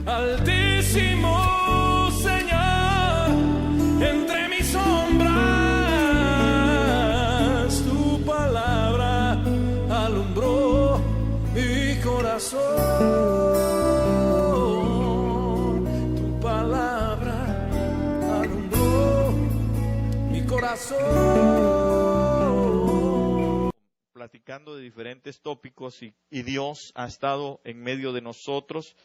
Altísimo Señor, entre mis sombras, tu palabra alumbró mi corazón. Tu palabra alumbró mi corazón. Platicando de diferentes tópicos y Dios ha estado en medio de nosotros.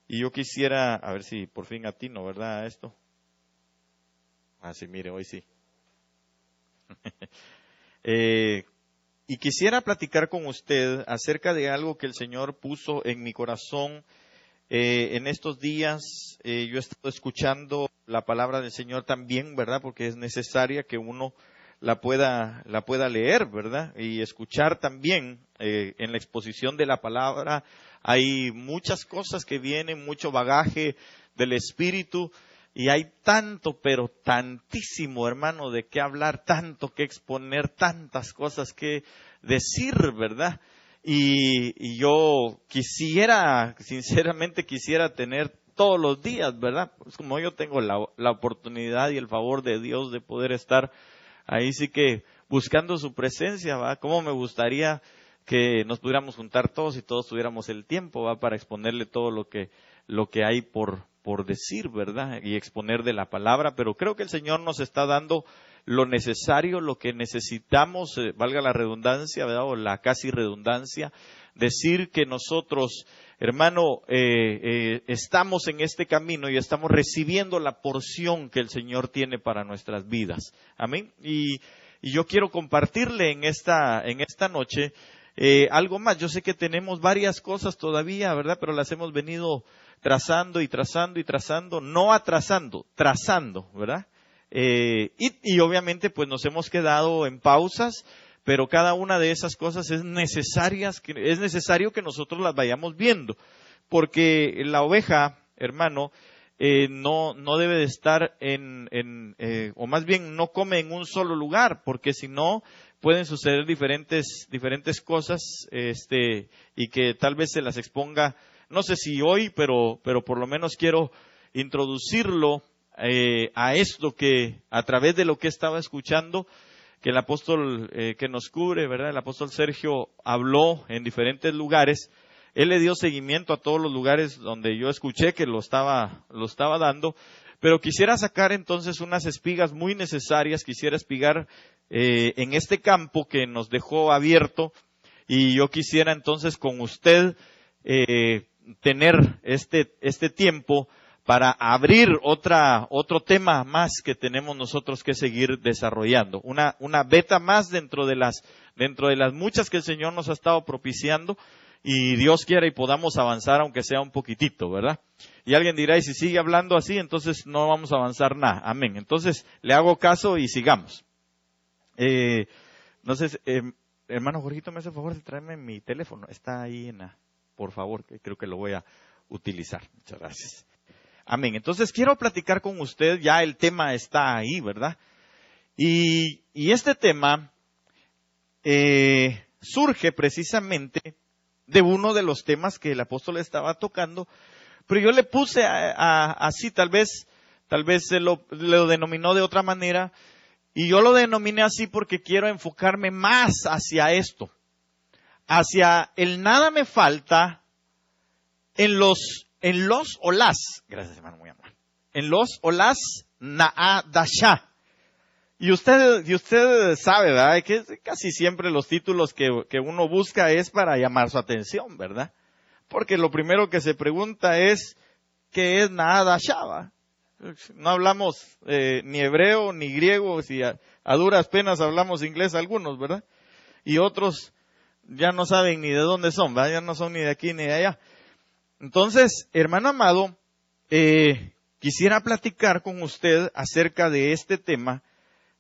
Y yo quisiera, a ver si por fin atino, ¿verdad? A esto. Ah, sí, mire, hoy sí. Y quisiera platicar con usted acerca de algo que el Señor puso en mi corazón en estos días. Yo he estado escuchando la palabra del Señor también, ¿verdad? Porque es necesaria que uno la pueda leer, ¿verdad? Y escuchar también en la exposición de la palabra. Hay muchas cosas que vienen, mucho bagaje del Espíritu, y hay tanto, pero tantísimo, hermano, de qué hablar, tanto que exponer, tantas cosas que decir, ¿verdad? Y yo sinceramente quisiera tener todos los días, ¿verdad? Pues como yo tengo la oportunidad y el favor de Dios de poder estar ahí, sí que buscando su presencia, ¿va? Cómo me gustaría que nos pudiéramos juntar todos y todos tuviéramos el tiempo, ¿va? Para exponerle todo lo que hay por decir, ¿verdad? Y exponer de la palabra, pero creo que el Señor nos está dando lo necesario, lo que necesitamos, valga la redundancia, ¿verdad? O la casi redundancia, decir que nosotros, hermano, estamos en este camino y estamos recibiendo la porción que el Señor tiene para nuestras vidas. Amén. Y yo quiero compartirle en esta noche algo más. Yo sé que tenemos varias cosas todavía, ¿verdad? Pero las hemos venido trazando y trazando y trazando, no atrasando, trazando, ¿verdad? Y obviamente pues nos hemos quedado en pausas, pero cada una de esas cosas es necesario que nosotros las vayamos viendo, porque la oveja, hermano, no debe de estar o más bien no come en un solo lugar, porque si no pueden suceder diferentes cosas, y que tal vez se las exponga, no sé si hoy, pero por lo menos quiero introducirlo a esto que a través de lo que estaba escuchando, que el apóstol que nos cubre, ¿verdad? El apóstol Sergio habló en diferentes lugares. Él le dio seguimiento a todos los lugares donde yo escuché que lo estaba dando, pero quisiera sacar entonces unas espigas muy necesarias, quisiera espigar en este campo que nos dejó abierto, y yo quisiera entonces con usted tener este tiempo para abrir otro tema más que tenemos nosotros que seguir desarrollando, una beta más dentro de las muchas que el Señor nos ha estado propiciando, y Dios quiera y podamos avanzar aunque sea un poquitito, ¿verdad? Y alguien dirá, y si sigue hablando así, entonces no vamos a avanzar nada. Amén. Entonces le hago caso y sigamos. No sé, hermano Jorgito, me hace el favor de traerme mi teléfono. Está ahí por favor, que creo que lo voy a utilizar. Muchas gracias. Amén. Entonces quiero platicar con usted, ya el tema está ahí, ¿verdad? Y este tema surge precisamente de uno de los temas que el apóstol estaba tocando, pero yo le puse así, tal vez lo denominó de otra manera, y yo lo denominé así porque quiero enfocarme más hacia esto, hacia el nada me falta en los o las, gracias hermano, muy amable, en los o las naadasha. Y usted sabe, ¿verdad? Que casi siempre los títulos que uno busca es para llamar su atención, ¿verdad? Porque lo primero que se pregunta es, ¿qué es naadasha? No hablamos ni hebreo ni griego, si a duras penas hablamos inglés algunos, ¿verdad? Y otros ya no saben ni de dónde son, ¿verdad? Ya no son ni de aquí ni de allá. Entonces, hermano amado, quisiera platicar con usted acerca de este tema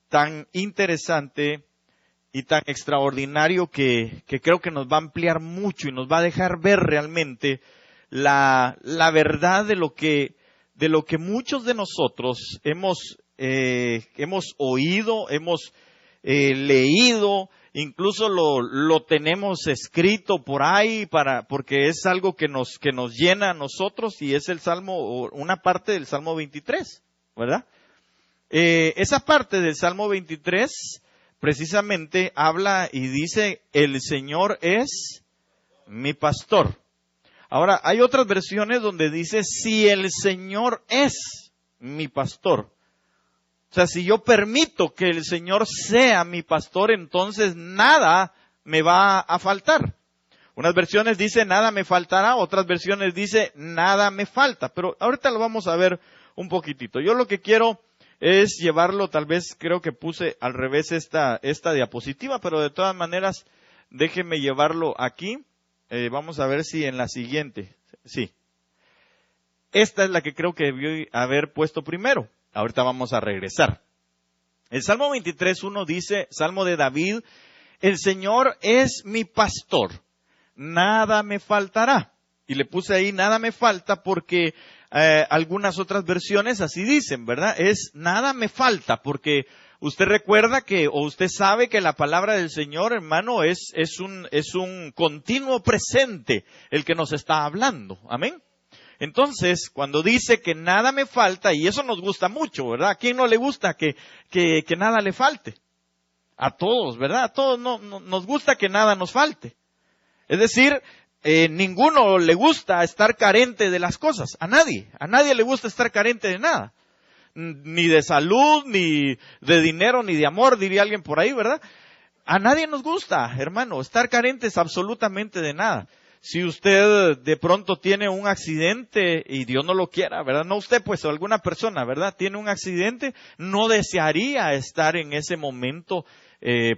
tan interesante y tan extraordinario que creo que nos va a ampliar mucho y nos va a dejar ver realmente la verdad de lo que muchos de nosotros hemos oído, hemos leído, incluso lo tenemos escrito por ahí porque es algo que nos llena a nosotros, y es el Salmo, una parte del Salmo 23, ¿verdad? Esa parte del Salmo 23 precisamente habla y dice: el Señor es mi pastor. Ahora, hay otras versiones donde dice: si el Señor es mi pastor. O sea, si yo permito que el Señor sea mi pastor, entonces nada me va a faltar. Unas versiones dice: nada me faltará, otras versiones dice: nada me falta. Pero ahorita lo vamos a ver un poquitito. Yo lo que quiero es llevarlo, tal vez creo que puse al revés esta diapositiva, pero de todas maneras déjeme llevarlo aquí. Vamos a ver si en la siguiente, sí. Esta es la que creo que debió haber puesto primero. Ahorita vamos a regresar. El Salmo 23:1 dice, Salmo de David: el Señor es mi pastor, nada me faltará. Y le puse ahí nada me falta porque algunas otras versiones así dicen, ¿verdad? Es nada me falta, porque usted recuerda o usted sabe que la palabra del Señor, hermano, es un continuo presente el que nos está hablando. Amén. Entonces, cuando dice que nada me falta, y eso nos gusta mucho, ¿verdad? ¿A quién no le gusta que nada le falte? A todos, ¿verdad? A todos nos gusta que nada nos falte. Es decir, ninguno le gusta estar carente de las cosas. A nadie le gusta estar carente de nada. Ni de salud, ni de dinero, ni de amor, diría alguien por ahí, ¿verdad? A nadie nos gusta, hermano, estar carentes absolutamente de nada. Si usted de pronto tiene un accidente, y Dios no lo quiera, ¿verdad? No usted, pues, o alguna persona, ¿verdad? Tiene un accidente, no desearía estar en ese momento,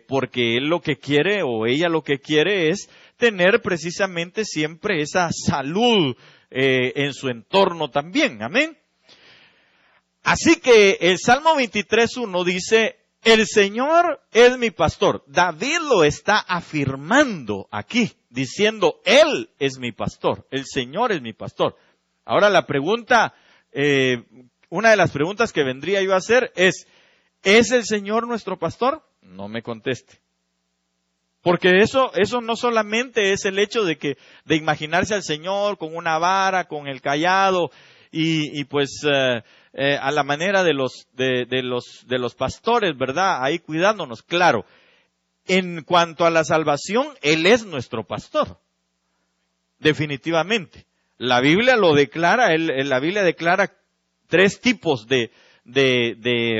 porque él lo que quiere, o ella lo que quiere, es tener precisamente siempre esa salud en su entorno también. Amén. Así que el Salmo 23:1 dice: el Señor es mi pastor. David lo está afirmando aquí, diciendo: Él es mi pastor, el Señor es mi pastor. Ahora la pregunta, una de las preguntas que vendría yo a hacer ¿es el Señor nuestro pastor? No me conteste. Porque eso no solamente es el hecho de imaginarse al Señor con una vara, con el cayado, y pues a la manera de los pastores, ¿verdad? Ahí cuidándonos. Claro, en cuanto a la salvación, Él es nuestro pastor. Definitivamente. La Biblia lo declara, la Biblia declara tres tipos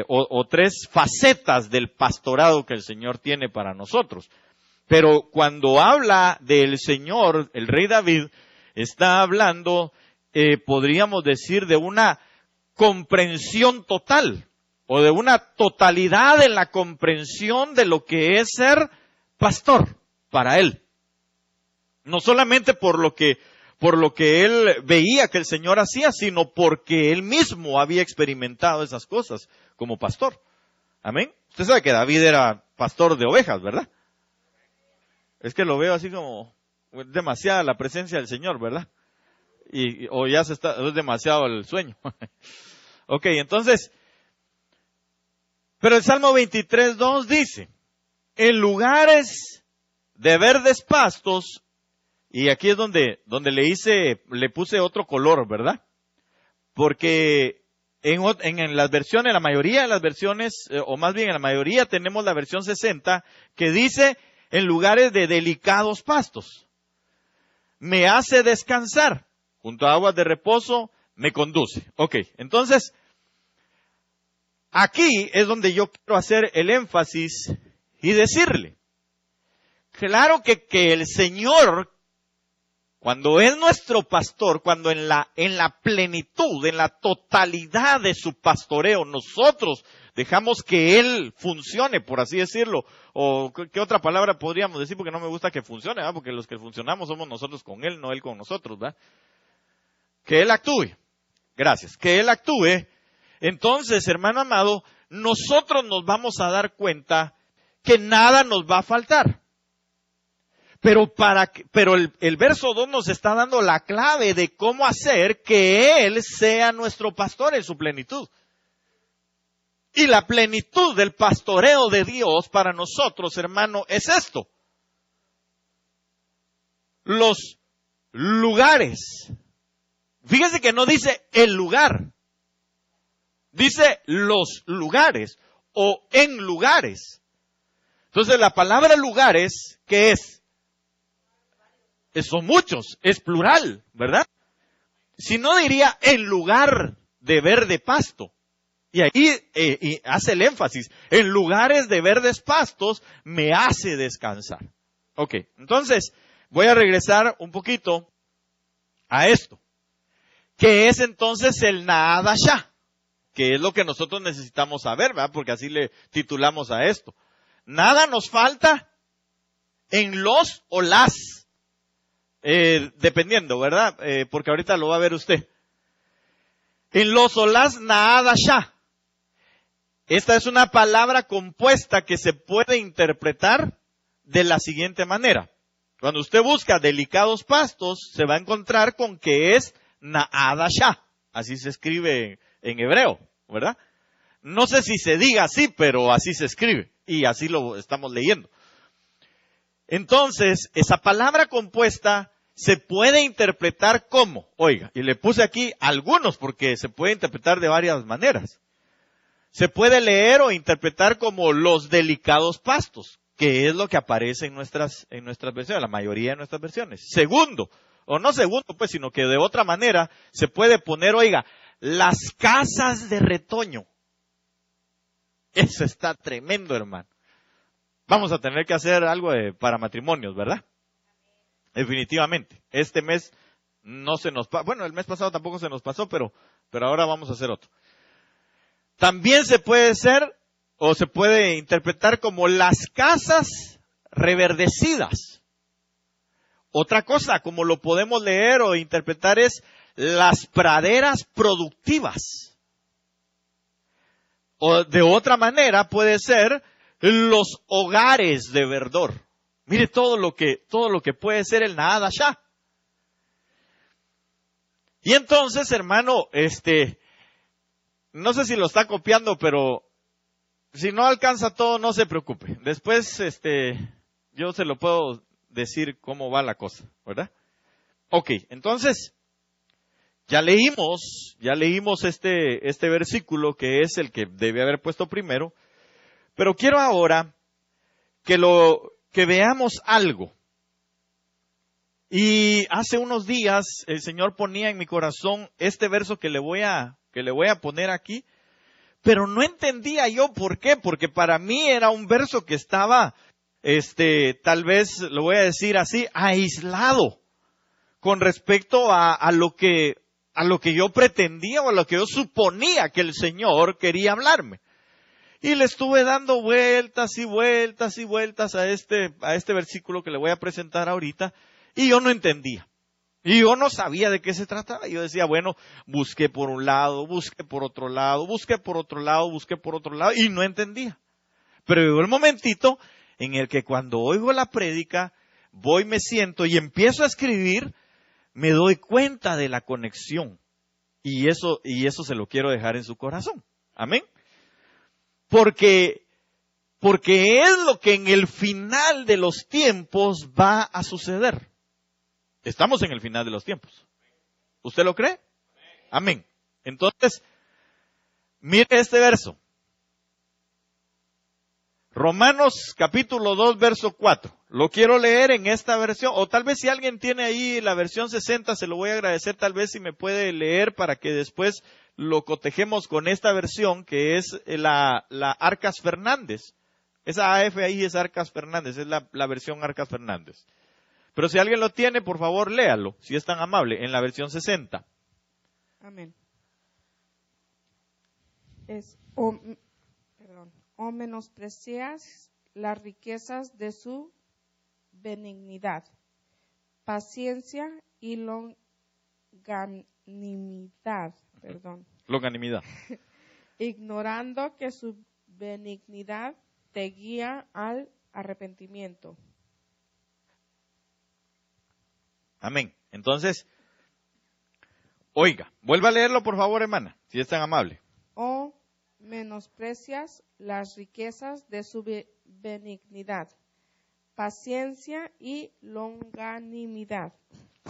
o tres facetas del pastorado que el Señor tiene para nosotros. Pero cuando habla del Señor, el rey David está hablando, podríamos decir, de una comprensión total, o de una totalidad en la comprensión de lo que es ser pastor para él. No solamente por lo que él veía que el Señor hacía, sino porque él mismo había experimentado esas cosas como pastor. Amén. Usted sabe que David era pastor de ovejas, ¿verdad? Es que lo veo así como demasiada la presencia del Señor, ¿verdad? O ya es demasiado el sueño. Ok, entonces, pero el Salmo 23:2 dice: en lugares de verdes pastos, y aquí es donde le puse otro color, ¿verdad? Porque en las versiones, la mayoría de las versiones, o más bien en la mayoría tenemos la versión 60, que dice: en lugares de delicados pastos. Me hace descansar. Junto a aguas de reposo me conduce. Ok, entonces, aquí es donde yo quiero hacer el énfasis y decirle, claro que el Señor, cuando es nuestro pastor, cuando en la plenitud, en la totalidad de su pastoreo, nosotros dejamos que Él funcione, por así decirlo, o ¿qué otra palabra podríamos decir? Porque no me gusta que funcione, ¿verdad? Porque los que funcionamos somos nosotros con Él, no Él con nosotros, ¿verdad? Que Él actúe. Gracias. Que Él actúe. Entonces, hermano amado, nosotros nos vamos a dar cuenta que nada nos va a faltar. Pero el verso 2 nos está dando la clave de cómo hacer que Él sea nuestro pastor en su plenitud. Y la plenitud del pastoreo de Dios para nosotros, hermano, es esto. Los lugares. Fíjese que no dice el lugar. Dice los lugares o en lugares. Entonces la palabra lugares, ¿qué es? Son muchos, es plural, ¿verdad? Si no diría en lugar de verde pasto. Y ahí y hace el énfasis, en lugares de verdes pastos me hace descansar. Ok, entonces voy a regresar un poquito a esto. ¿Qué es entonces el Nahadashá? Que es lo que nosotros necesitamos saber, ¿verdad? Porque así le titulamos a esto. Nada nos falta en los o las, dependiendo, ¿verdad? Porque ahorita lo va a ver usted. En los o las Nahadashá. Esta es una palabra compuesta que se puede interpretar de la siguiente manera. Cuando usted busca delicados pastos, se va a encontrar con que es Nahadashá. Así se escribe en hebreo, ¿verdad? No sé si se diga así, pero así se escribe. Y así lo estamos leyendo. Entonces, esa palabra compuesta se puede interpretar como, oiga, y le puse aquí algunos porque se puede interpretar de varias maneras. Se puede leer o interpretar como los delicados pastos, que es lo que aparece en nuestras versiones, la mayoría de nuestras versiones. Segundo, o no segundo, pues, sino que de otra manera se puede poner, oiga, las casas de retoño. Eso está tremendo, hermano. Vamos a tener que hacer algo para matrimonios, ¿verdad? Definitivamente. Este mes no se nos pasó. Bueno, el mes pasado tampoco se nos pasó, pero ahora vamos a hacer otro. También se puede ser o se puede interpretar como las casas reverdecidas. Otra cosa, como lo podemos leer o interpretar, es las praderas productivas. O de otra manera puede ser los hogares de verdor. Mire todo lo que puede ser el Nahadashá. Y entonces, hermano, no sé si lo está copiando, pero si no alcanza todo, no se preocupe. Después, yo se lo puedo decir cómo va la cosa, ¿verdad? Ok, entonces, ya leímos este versículo que es el que debe haber puesto primero, pero quiero ahora que veamos algo. Y hace unos días el Señor ponía en mi corazón este verso que le voy a poner aquí, pero no entendía yo por qué, porque para mí era un verso que estaba, tal vez lo voy a decir así, aislado con respecto a lo que yo pretendía o a lo que yo suponía que el Señor quería hablarme. Y le estuve dando vueltas y vueltas y vueltas a este versículo que le voy a presentar ahorita, y yo no entendía. Y yo no sabía de qué se trataba. Yo decía, bueno, busqué por un lado, busqué por otro lado, busqué por otro lado, busqué por otro lado, y no entendía. Pero llegó el momentito en el que cuando oigo la prédica, voy, me siento y empiezo a escribir, me doy cuenta de la conexión. Y eso se lo quiero dejar en su corazón. Amén. Porque es lo que en el final de los tiempos va a suceder. Estamos en el final de los tiempos. ¿Usted lo cree? Amén. Entonces, mire este verso. Romanos capítulo 2, verso 4. Lo quiero leer en esta versión, o tal vez si alguien tiene ahí la versión 60, se lo voy a agradecer, tal vez si me puede leer para que después lo cotejemos con esta versión que es la Arcas Fernández. Esa AF ahí es Arcas Fernández, es la versión Arcas Fernández. Pero si alguien lo tiene, por favor, léalo, si es tan amable, en la versión 60. Amén. O menosprecias las riquezas de su benignidad, paciencia y longanimidad, Longanimidad. ignorando que su benignidad te guía al arrepentimiento. Amén. Entonces, oiga, vuelva a leerlo por favor, hermana, si es tan amable. O menosprecias las riquezas de su benignidad, paciencia y longanimidad,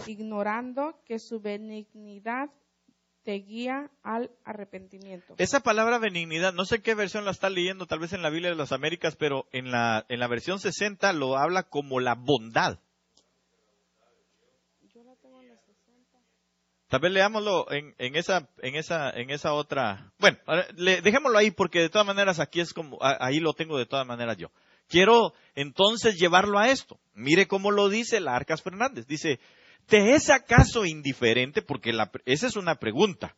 ignorando que su benignidad te guía al arrepentimiento. Esa palabra benignidad, no sé qué versión la está leyendo, tal vez en la Biblia de las Américas, pero en la versión 60 lo habla como la bondad. Yo la tengo en la 60. Tal vez leámoslo en esa otra. Bueno, dejémoslo ahí porque de todas maneras aquí es como, ahí lo tengo de todas maneras yo. Quiero entonces llevarlo a esto. Mire cómo lo dice la Arcas Fernández. Dice, ¿te es acaso indiferente? Porque esa es una pregunta.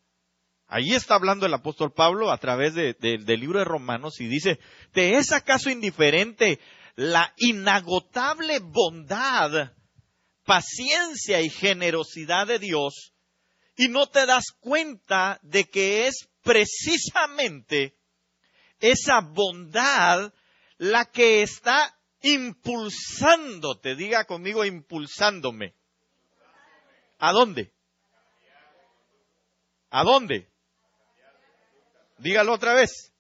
Ahí está hablando el apóstol Pablo a través del libro de Romanos y dice, ¿te es acaso indiferente la inagotable bondad, paciencia y generosidad de Dios? Y no te das cuenta de que es precisamente esa bondad la que está impulsándote. Diga conmigo, impulsándome. ¿A dónde? ¿A dónde? Dígalo otra vez.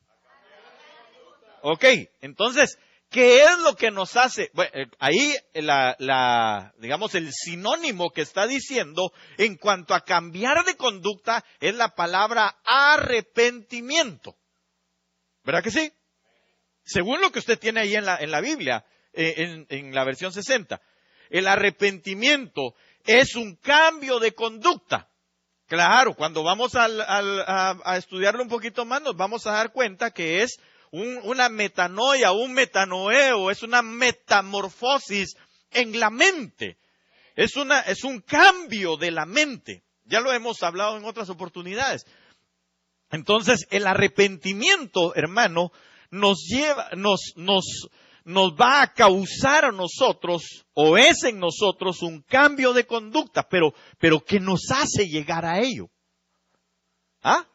Ok, entonces, ¿qué es lo que nos hace? Bueno, ahí digamos, el sinónimo que está diciendo en cuanto a cambiar de conducta es la palabra arrepentimiento. ¿Verdad que sí? Según lo que usted tiene ahí en la Biblia, en la versión 60. El arrepentimiento es un cambio de conducta. Claro, cuando vamos a estudiarlo un poquito más, nos vamos a dar cuenta que es una metanoia, un metanoeo, es una metamorfosis en la mente. Es un cambio de la mente. Ya lo hemos hablado en otras oportunidades. Entonces, el arrepentimiento, hermano, nos va a causar a nosotros, o es en nosotros, un cambio de conducta, pero ¿qué nos hace llegar a ello? ¿Ah?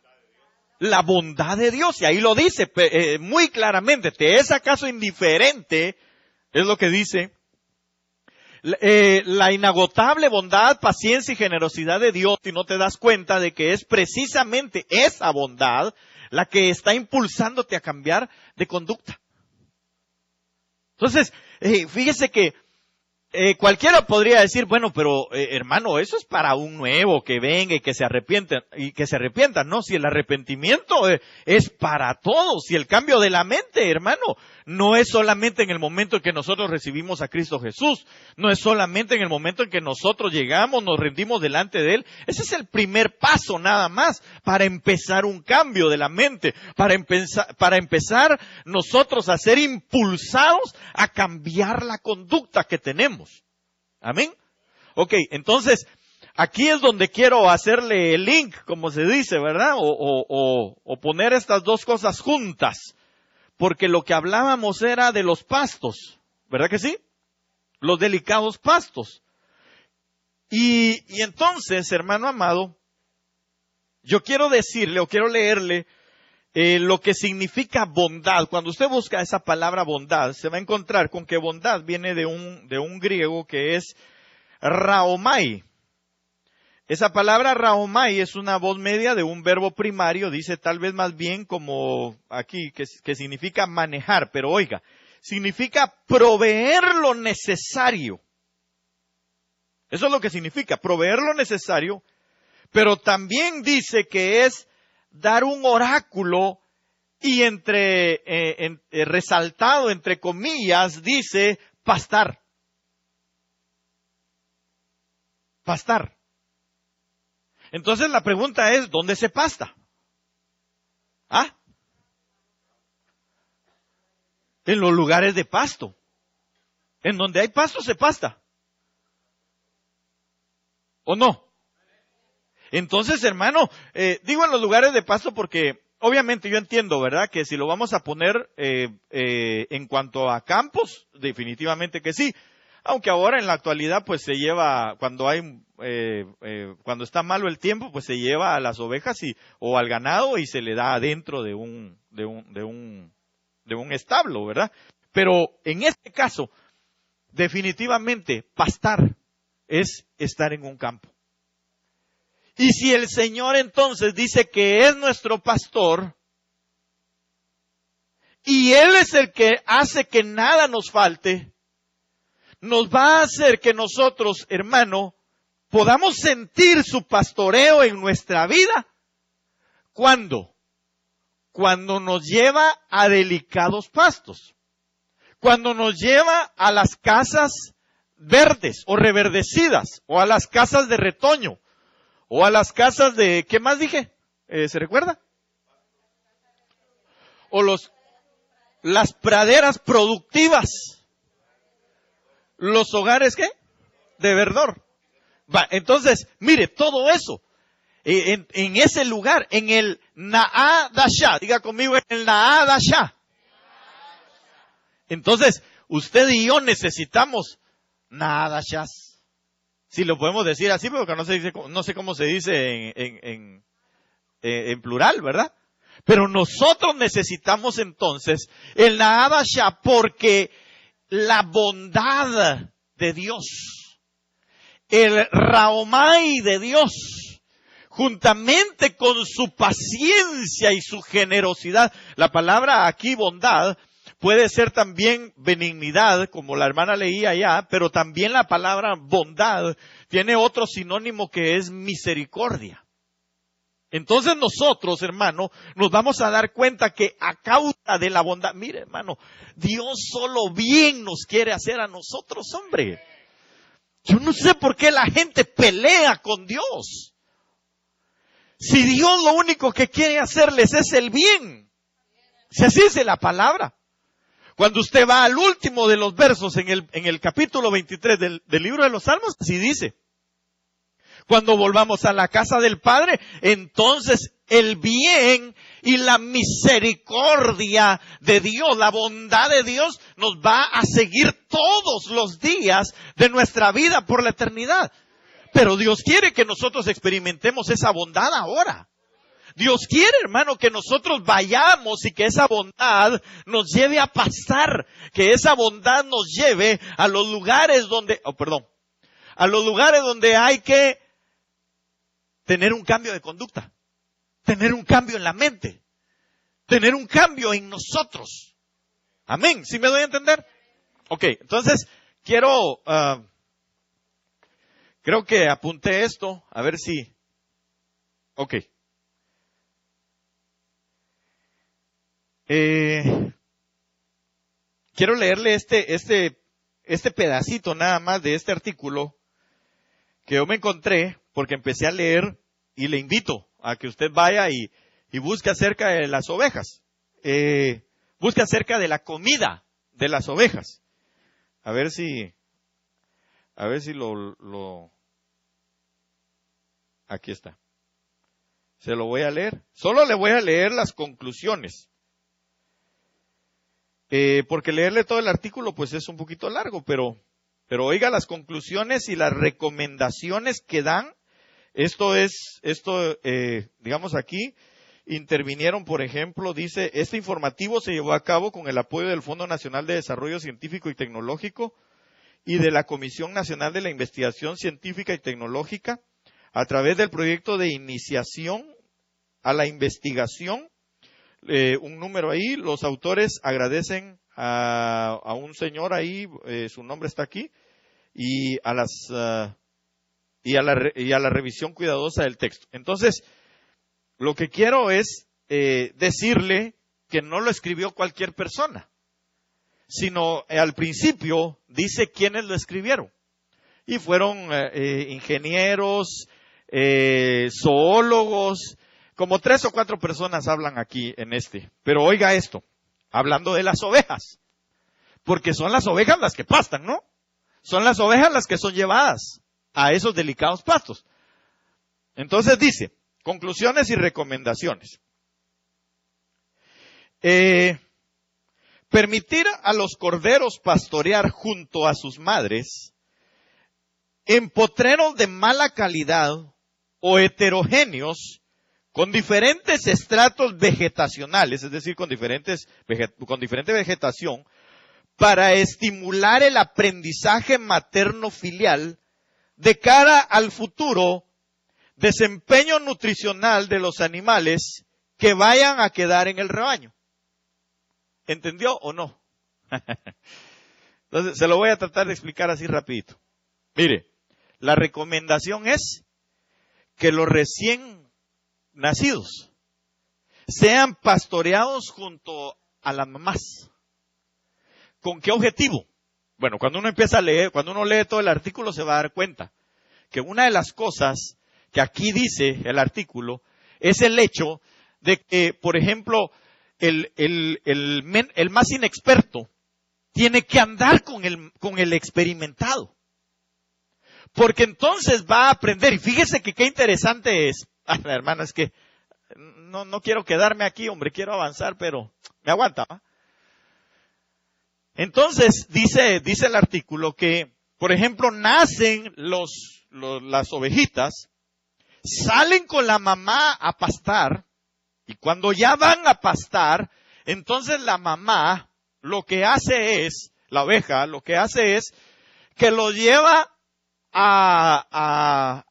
La bondad de Dios, y ahí lo dice muy claramente. ¿Te es acaso indiferente? Es lo que dice. La inagotable bondad, paciencia y generosidad de Dios, y no te das cuenta de que es precisamente esa bondad la que está impulsándote a cambiar de conducta. Entonces, fíjese que cualquiera podría decir, bueno, pero hermano, eso es para un nuevo que venga y que se arrepientan. No, si el arrepentimiento es para todos, si el cambio de la mente, hermano, no es solamente en el momento en que nosotros recibimos a Cristo Jesús, no es solamente en el momento en que nosotros llegamos, nos rendimos delante de Él. Ese es el primer paso nada más para empezar un cambio de la mente, para empezar nosotros a ser impulsados a cambiar la conducta que tenemos. Amén. Ok, entonces, aquí es donde quiero hacerle el link, como se dice, ¿verdad? O poner estas dos cosas juntas. Porque lo que hablábamos era de los pastos, ¿verdad que sí? Los delicados pastos. Y entonces, hermano amado, yo quiero decirle o quiero leerle lo que significa bondad. Cuando usted busca esa palabra bondad, se va a encontrar con que bondad viene de un griego que es raomai. Esa palabra raomai es una voz media de un verbo primario, dice tal vez más bien como aquí, que significa manejar, pero oiga, significa proveer lo necesario. Eso es lo que significa, proveer lo necesario, pero también dice que es dar un oráculo y resaltado entre comillas, dice pastar. Pastar. Entonces la pregunta es, ¿dónde se pasta? ¿Ah? En los lugares de pasto. En donde hay pasto se pasta. ¿O no? Entonces, hermano, digo en los lugares de pasto porque obviamente yo entiendo, ¿verdad? Que si lo vamos a poner en cuanto a campos, definitivamente que sí. Aunque ahora en la actualidad pues se lleva, cuando está malo el tiempo, pues se lleva a las ovejas o al ganado y se le da adentro de un establo, ¿verdad? Pero en este caso, definitivamente pastar es estar en un campo. Y si el Señor entonces dice que es nuestro pastor, y Él es el que hace que nada nos falte, nos va a hacer que nosotros, hermano, podamos sentir su pastoreo en nuestra vida. ¿Cuándo? Cuando nos lleva a delicados pastos. Cuando nos lleva a las casas verdes o reverdecidas, o a las casas de retoño, o a las casas de, ¿qué más dije? ¿Se recuerda? O las praderas productivas. ¿Los hogares qué? De verdor. Va, entonces, mire, todo eso, en ese lugar, en el Na'adashá, diga conmigo, en el Na'adashá. Entonces, usted y yo necesitamos Na'adashás. Si lo podemos decir así, porque no sé cómo se dice en plural, ¿verdad? Pero nosotros necesitamos entonces el Na'adashá, porque la bondad de Dios, el Raomai de Dios, juntamente con su paciencia y su generosidad. La palabra aquí, bondad, puede ser también benignidad, como la hermana leía allá, pero también la palabra bondad tiene otro sinónimo que es misericordia. Entonces nosotros, hermano, nos vamos a dar cuenta que a causa de la bondad, mire, hermano, Dios solo bien nos quiere hacer a nosotros, hombre. Yo no sé por qué la gente pelea con Dios. Si Dios lo único que quiere hacerles es el bien. Si así dice la palabra. Cuando usted va al último de los versos en el capítulo 23 del libro de los Salmos, así dice. Cuando volvamos a la casa del Padre, entonces el bien y la misericordia de Dios, la bondad de Dios, nos va a seguir todos los días de nuestra vida por la eternidad. Pero Dios quiere que nosotros experimentemos esa bondad ahora. Dios quiere, hermano, que nosotros vayamos y que esa bondad nos lleve a pasar, que esa bondad nos lleve a los lugares donde, a los lugares donde hay que tener un cambio de conducta, tener un cambio en la mente, tener un cambio en nosotros. Amén. ¿Sí me doy a entender? Ok, entonces creo que apunté esto, a ver si, ok. Quiero leerle este pedacito nada más de este artículo que yo me encontré porque empecé a leer, y le invito a que usted vaya y busque acerca de las ovejas. Busque acerca de la comida de las ovejas. A ver si aquí está. Se lo voy a leer. Solo le voy a leer las conclusiones. Porque leerle todo el artículo pues es un poquito largo, pero oiga las conclusiones y las recomendaciones que dan. Digamos aquí, intervinieron, por ejemplo, dice, este informativo se llevó a cabo con el apoyo del Fondo Nacional de Desarrollo Científico y Tecnológico y de la Comisión Nacional de la Investigación Científica y Tecnológica a través del proyecto de iniciación a la investigación. Un número ahí, los autores agradecen a un señor ahí, su nombre está aquí, y a la revisión cuidadosa del texto. Entonces, lo que quiero es decirle que no lo escribió cualquier persona, sino al principio dice quiénes lo escribieron. Y fueron ingenieros, zoólogos, como 3 o 4 personas hablan aquí en este. Pero oiga esto, hablando de las ovejas, porque son las ovejas las que pastan, ¿no? Son las ovejas las que son llevadas a esos delicados pastos. Entonces dice, conclusiones y recomendaciones. Permitir a los corderos pastorear junto a sus madres en potreros de mala calidad o heterogéneos con diferentes estratos vegetacionales, es decir, con diferente vegetación, para estimular el aprendizaje materno-filial de cara al futuro desempeño nutricional de los animales que vayan a quedar en el rebaño. ¿Entendió o no? Entonces, se lo voy a tratar de explicar así rapidito. Mire, la recomendación es que los recién nacidos sean pastoreados junto a las mamás. ¿Con qué objetivo? Bueno, cuando uno empieza a leer, cuando uno lee todo el artículo se va a dar cuenta que una de las cosas que aquí dice el artículo es el hecho de que, por ejemplo, el más inexperto tiene que andar con el experimentado. Porque entonces va a aprender. Y fíjese que qué interesante es. Hermano, es que no quiero quedarme aquí, hombre, quiero avanzar, pero me aguanta, ¿va? Entonces, dice el artículo que, por ejemplo, nacen las ovejitas, salen con la mamá a pastar, y cuando ya van a pastar, entonces la mamá lo que hace es, la oveja, lo que hace es que lo lleva a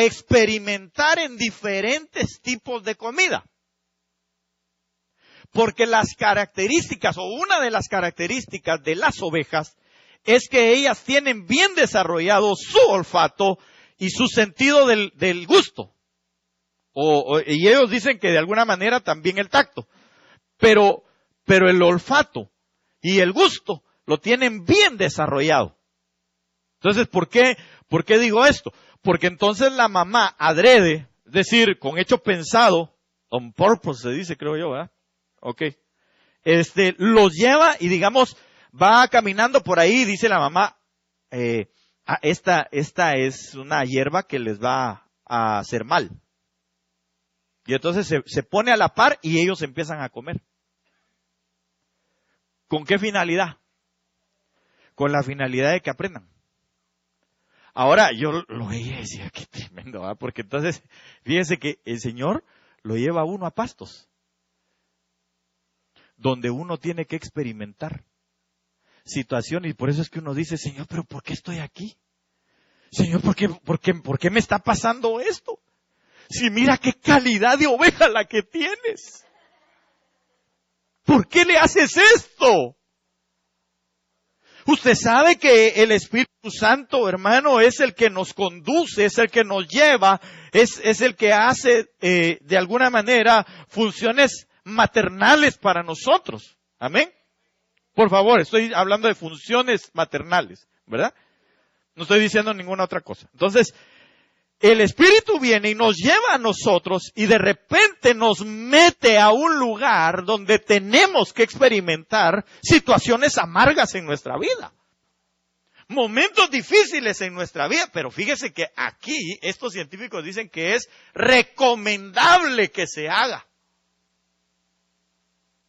experimentar en diferentes tipos de comida. Porque las características, o una de las características de las ovejas, es que ellas tienen bien desarrollado su olfato y su sentido del gusto. Y ellos dicen que de alguna manera también el tacto. Pero el olfato y el gusto lo tienen bien desarrollado. Entonces, ¿por qué digo esto? Porque entonces la mamá adrede, es decir, con hecho pensado, on purpose se dice, creo yo, ¿verdad? Ok. Los lleva y digamos, va caminando por ahí, dice la mamá, esta es una hierba que les va a hacer mal. Y entonces se pone a la par y ellos empiezan a comer. ¿Con qué finalidad? Con la finalidad de que aprendan. Ahora, yo lo veía y decía, qué tremendo, ¿verdad? Porque entonces, fíjense que el Señor lo lleva a uno a pastos, donde uno tiene que experimentar situaciones, y por eso es que uno dice, Señor, pero ¿por qué estoy aquí? Señor, ¿por qué me está pasando esto? Si mira qué calidad de oveja la que tienes. ¿Por qué le haces esto? Usted sabe que el Espíritu Santo, hermano, es el que nos conduce, es el que nos lleva, es el que hace de alguna manera funciones maternales para nosotros. Amén. Por favor, estoy hablando de funciones maternales, ¿verdad? No estoy diciendo ninguna otra cosa. Entonces, el Espíritu viene y nos lleva a nosotros y de repente nos mete a un lugar donde tenemos que experimentar situaciones amargas en nuestra vida. Momentos difíciles en nuestra vida, pero fíjese que aquí estos científicos dicen que es recomendable que se haga.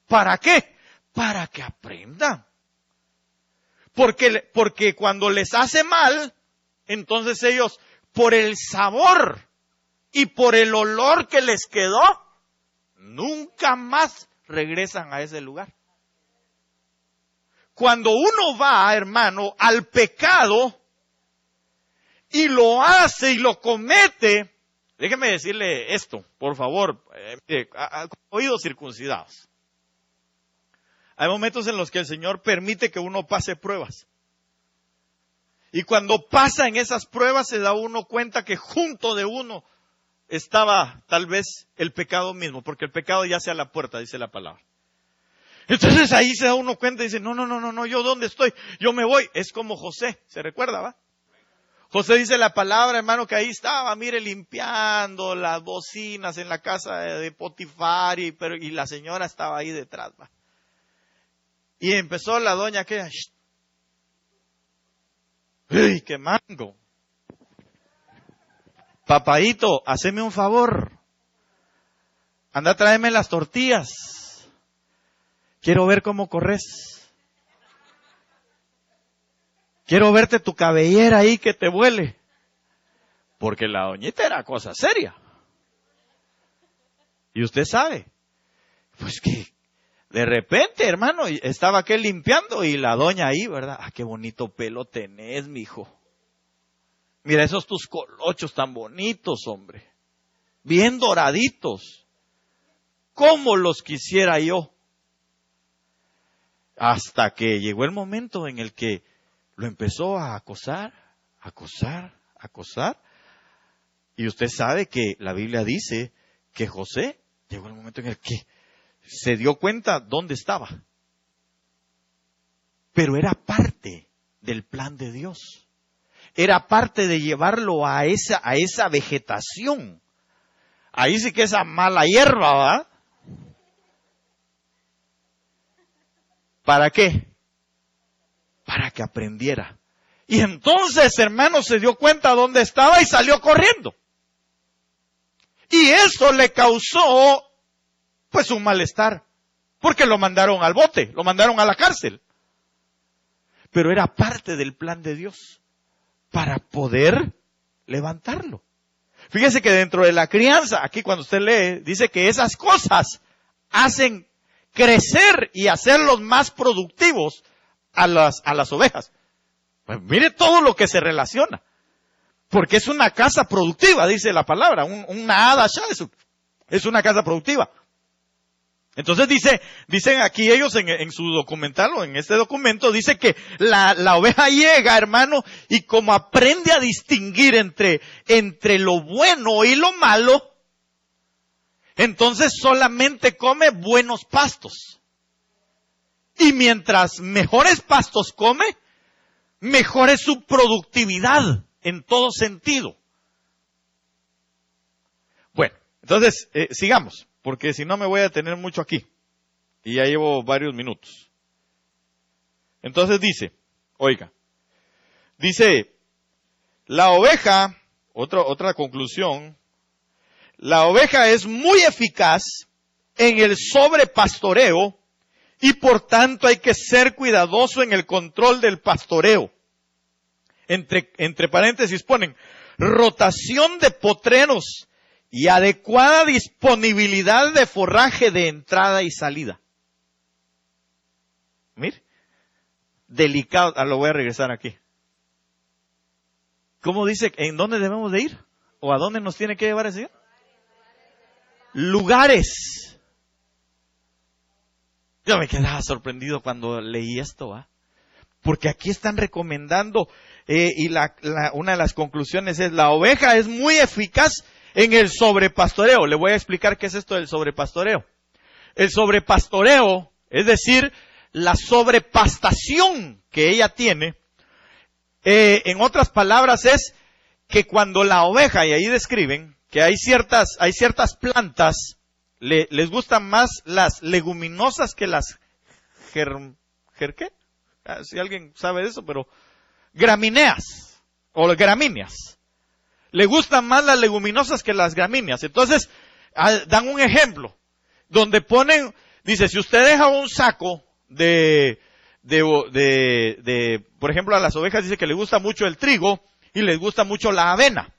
¿Para qué? Para que aprendan. Porque cuando les hace mal, entonces ellos, por el sabor y por el olor que les quedó, nunca más regresan a ese lugar. Cuando uno va, hermano, al pecado y lo hace y lo comete, déjeme decirle esto, por favor, oídos circuncidados. Hay momentos en los que el Señor permite que uno pase pruebas. Y cuando pasa en esas pruebas se da uno cuenta que junto de uno estaba tal vez el pecado mismo, porque el pecado yace a la puerta, dice la palabra. Entonces ahí se da uno cuenta y dice, no, ¿yo dónde estoy? Yo me voy. Es como José, ¿se recuerda, va? José dice la palabra, hermano, que ahí estaba, mire, limpiando las bocinas en la casa de Potifar, y la señora estaba ahí detrás, va. Y empezó la doña aquella, ¡uy, qué mango! Papaíto, haceme un favor. Anda, tráeme las tortillas. Quiero ver cómo corres. Quiero verte tu cabellera ahí que te vuele. Porque la doñita era cosa seria. Y usted sabe, pues que de repente, hermano, estaba aquel limpiando y la doña ahí, ¿verdad? Ah, qué bonito pelo tenés, mijo. Mira esos tus colochos tan bonitos, hombre. Bien doraditos. ¿Cómo los quisiera yo? Hasta que llegó el momento en el que lo empezó a acosar. Y usted sabe que la Biblia dice que José llegó el momento en el que se dio cuenta dónde estaba. Pero era parte del plan de Dios. Era parte de llevarlo a esa vegetación. Ahí sí que esa mala hierba, ¿va? ¿Para qué? Para que aprendiera. Y entonces, hermano, se dio cuenta dónde estaba y salió corriendo. Y eso le causó, pues, un malestar. Porque lo mandaron al bote, lo mandaron a la cárcel. Pero era parte del plan de Dios para poder levantarlo. Fíjese que dentro de la crianza, aquí cuando usted lee, dice que esas cosas hacen crecer y hacerlos más productivos a las ovejas. Pues mire todo lo que se relaciona. Porque es una casa productiva, dice la palabra. Una hada es una casa productiva. Entonces dicen aquí ellos en su documental o en este documento, dice que la oveja llega, hermano, y como aprende a distinguir entre lo bueno y lo malo, entonces solamente come buenos pastos. Y mientras mejores pastos come, mejor es su productividad en todo sentido. Bueno, entonces sigamos, porque si no me voy a detener mucho aquí. Y ya llevo varios minutos. Entonces dice, la oveja, otra conclusión, la oveja es muy eficaz en el sobrepastoreo y por tanto hay que ser cuidadoso en el control del pastoreo. Entre paréntesis ponen rotación de potreros y adecuada disponibilidad de forraje de entrada y salida. Mire, delicado, lo voy a regresar aquí. ¿Cómo dice? ¿En dónde debemos de ir? ¿O a dónde nos tiene que llevar el Señor? Lugares. Yo me quedaba sorprendido cuando leí esto, ¿ah? Porque aquí están recomendando, y una de las conclusiones es, la oveja es muy eficaz en el sobrepastoreo. Le voy a explicar qué es esto del sobrepastoreo. El sobrepastoreo, es decir, la sobrepastación que ella tiene, en otras palabras es que cuando la oveja, y ahí describen que hay ciertas plantas, les gustan más las leguminosas que las ¿qué? Si alguien sabe de eso, pero gramíneas o gramíneas. Le gustan más las leguminosas que las gramíneas. Entonces, dan un ejemplo donde ponen, dice, si usted deja un saco por ejemplo, a las ovejas dice que le gusta mucho el trigo y les gusta mucho la avena.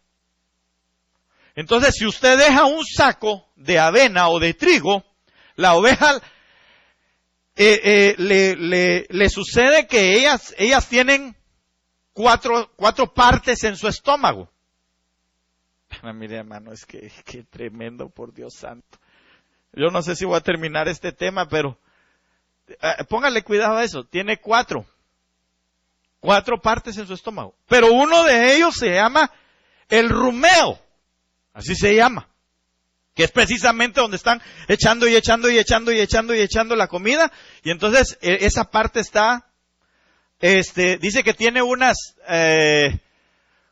Entonces, si usted deja un saco de avena o de trigo, la oveja le sucede que ellas tienen cuatro partes en su estómago. Mire, hermano, es que tremendo, por Dios santo. Yo no sé si voy a terminar este tema, pero póngale cuidado a eso. Tiene cuatro partes en su estómago. Pero uno de ellos se llama el rumeo. Así se llama. Que es precisamente donde están echando la comida. Y entonces esa parte está, dice que tiene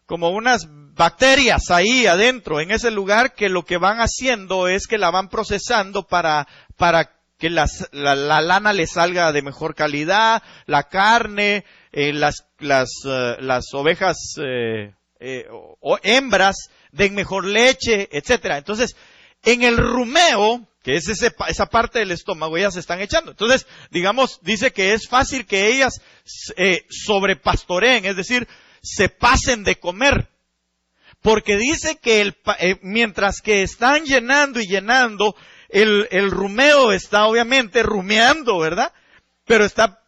como unas bacterias ahí adentro, en ese lugar, que lo que van haciendo es que la van procesando para que la lana le salga de mejor calidad, la carne, las ovejas o hembras den mejor leche, etcétera. Entonces, en el rumeo, que es esa parte del estómago, ellas se están echando. Entonces, digamos, dice que es fácil que ellas sobrepastoreen, es decir, se pasen de comer. Porque dice que mientras que están llenando y llenando, el rumeo está obviamente rumeando, ¿verdad? Pero está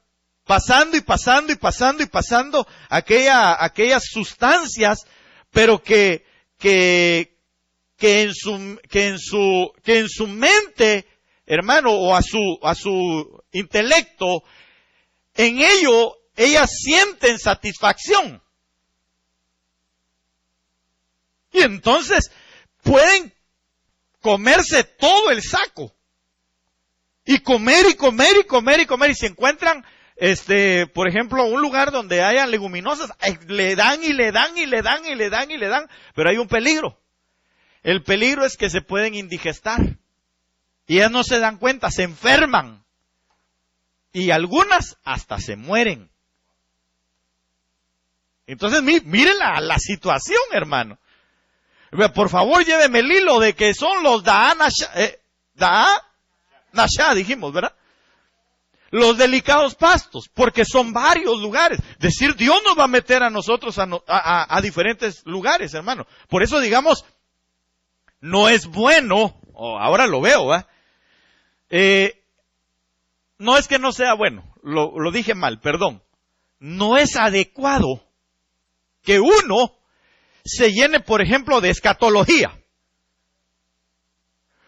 pasando y pasando y pasando y pasando aquellas sustancias, pero que en su mente, hermano, o a su intelecto, en ello ellas sienten satisfacción. Y entonces pueden comerse todo el saco. Y comer y comer y comer y comer. Y si encuentran, por ejemplo, un lugar donde haya leguminosas, le dan y le dan y le dan y le dan y le dan. Pero hay un peligro. El peligro es que se pueden indigestar. Y ellas no se dan cuenta, se enferman. Y algunas hasta se mueren. Entonces, miren la situación, hermano. Por favor, lléveme el hilo de que son los Nashá, dijimos, ¿verdad? Los delicados pastos, porque son varios lugares. Decir, Dios nos va a meter a nosotros a diferentes lugares, hermano. Por eso, digamos, no es bueno, ahora lo veo, ¿va? No es que no sea bueno, lo dije mal, perdón. No es adecuado que uno se llene, por ejemplo, de escatología.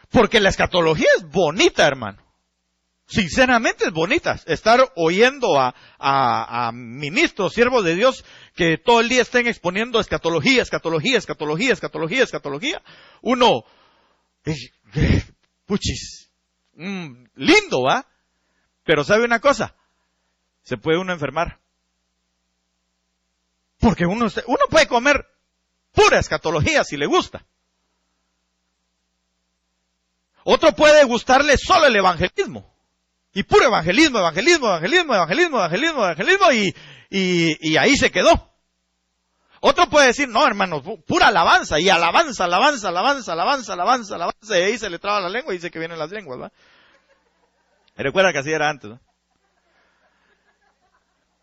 Porque la escatología es bonita, hermano. Sinceramente es bonita. Estar oyendo a ministros, siervos de Dios, que todo el día estén exponiendo escatología, escatología, escatología, escatología, escatología. Uno, puchis, lindo, ¿va? Pero ¿sabe una cosa? Se puede uno enfermar. Porque uno puede comer pura escatología si le gusta. Otro puede gustarle solo el evangelismo. Y puro evangelismo, evangelismo, evangelismo, evangelismo, evangelismo, evangelismo, y ahí se quedó. Otro puede decir, no, hermano, pura alabanza, y alabanza, alabanza, alabanza, alabanza, alabanza, alabanza, y ahí se le traba la lengua y dice que vienen las lenguas, ¿va? Recuerda que así era antes, ¿no?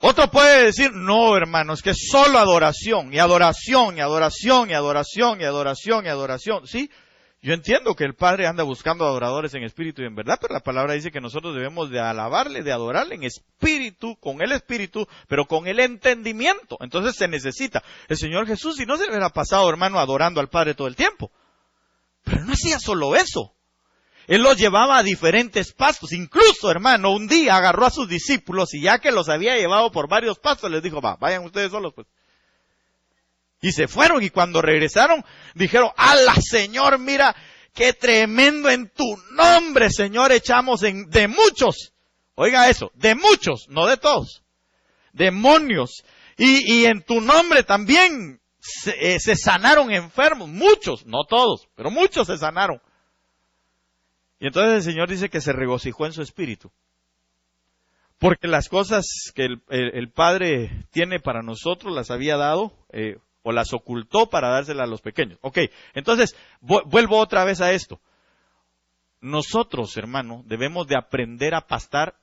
Otro puede decir, no, hermanos, que es solo adoración, y adoración, y adoración, y adoración, y adoración, y adoración. Sí, yo entiendo que el Padre anda buscando adoradores en espíritu y en verdad, pero la palabra dice que nosotros debemos de alabarle, de adorarle en espíritu, con el espíritu, pero con el entendimiento. Entonces se necesita. El Señor Jesús, si no se le hubiera pasado, hermano, adorando al Padre todo el tiempo. Pero no hacía solo eso. Él los llevaba a diferentes pastos. Incluso, hermano, un día agarró a sus discípulos y ya que los había llevado por varios pastos, les dijo, vayan ustedes solos, pues. Y se fueron, y cuando regresaron, dijeron, ¡ala, Señor, mira, qué tremendo en tu nombre, Señor, echamos de muchos! Oiga eso, de muchos, no de todos. Demonios. Y en tu nombre también se sanaron enfermos, muchos, no todos, pero muchos se sanaron. Y entonces el Señor dice que se regocijó en su espíritu. Porque las cosas que el Padre tiene para nosotros las había dado, o las ocultó para dárselas a los pequeños. Ok, entonces, vuelvo otra vez a esto. Nosotros, hermano, debemos de aprender a pastar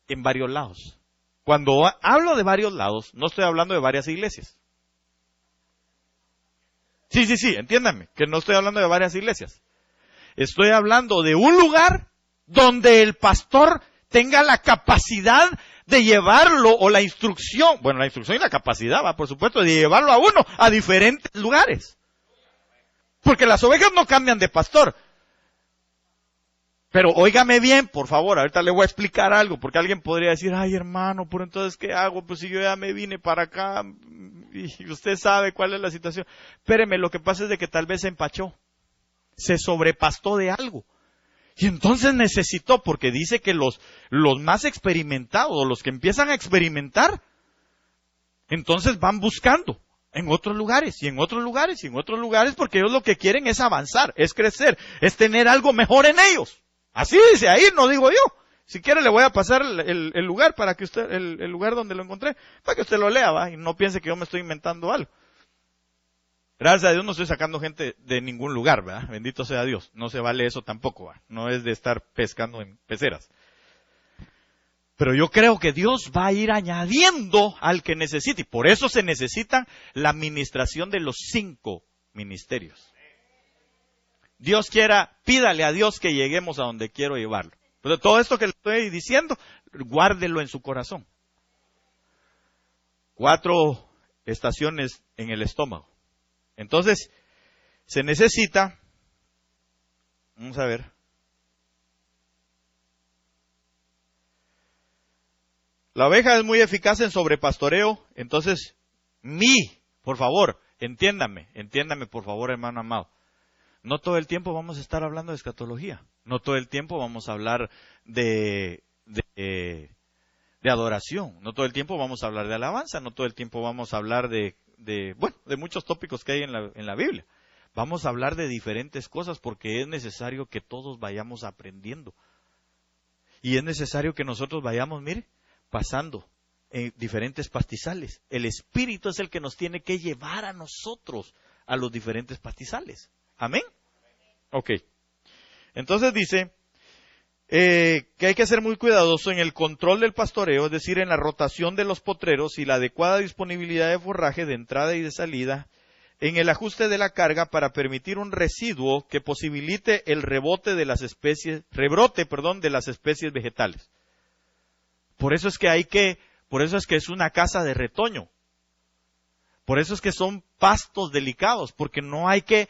en varios lados. Cuando hablo de varios lados, no estoy hablando de varias iglesias. Sí, entiéndanme, que no estoy hablando de varias iglesias. Estoy hablando de un lugar donde el pastor tenga la capacidad de llevarlo, o la instrucción y la capacidad, por supuesto, de llevarlo a uno a diferentes lugares. Porque las ovejas no cambian de pastor. Pero óigame bien, por favor, ahorita le voy a explicar algo, porque alguien podría decir, ay hermano, pero entonces ¿qué hago? Pues si yo ya me vine para acá, y usted sabe cuál es la situación. Espéreme, lo que pasa es de que tal vez se empachó. Se sobrepastó de algo. Y entonces necesitó, porque dice que los más experimentados, los que empiezan a experimentar, entonces van buscando en otros lugares, y en otros lugares, y en otros lugares, porque ellos lo que quieren es avanzar, es crecer, es tener algo mejor en ellos. Así dice ahí, no digo yo. Si quiere le voy a pasar el lugar para que usted, el lugar donde lo encontré, para que usted lo lea, ¿va? Y no piense que yo me estoy inventando algo. Gracias a Dios no estoy sacando gente de ningún lugar, ¿verdad? Bendito sea Dios. No se vale eso tampoco, ¿verdad? No es de estar pescando en peceras. Pero yo creo que Dios va a ir añadiendo al que necesite. Y por eso se necesita la administración de los 5 ministerios. Dios quiera, pídale a Dios que lleguemos a donde quiero llevarlo. Pero todo esto que le estoy diciendo, guárdelo en su corazón. 4 estaciones en el estómago. Entonces, se necesita, vamos a ver, La oveja es muy eficaz en sobrepastoreo, entonces, por favor, entiéndame por favor, hermano amado. No todo el tiempo vamos a estar hablando de escatología. No todo el tiempo vamos a hablar de adoración. No todo el tiempo vamos a hablar de alabanza. No todo el tiempo vamos a hablar de muchos tópicos que hay en la Biblia. Vamos a hablar de diferentes cosas porque es necesario que todos vayamos aprendiendo. Y es necesario que nosotros vayamos, pasando en diferentes pastizales. El Espíritu es el que nos tiene que llevar a nosotros a los diferentes pastizales. ¿Amén? Ok. Entonces dice que hay que ser muy cuidadoso en el control del pastoreo, es decir, en la rotación de los potreros y la adecuada disponibilidad de forraje de entrada y de salida, en el ajuste de la carga para permitir un residuo que posibilite el rebrote de las especies vegetales. Por eso es que es una casa de retoño. Por eso es que son pastos delicados, porque no hay que,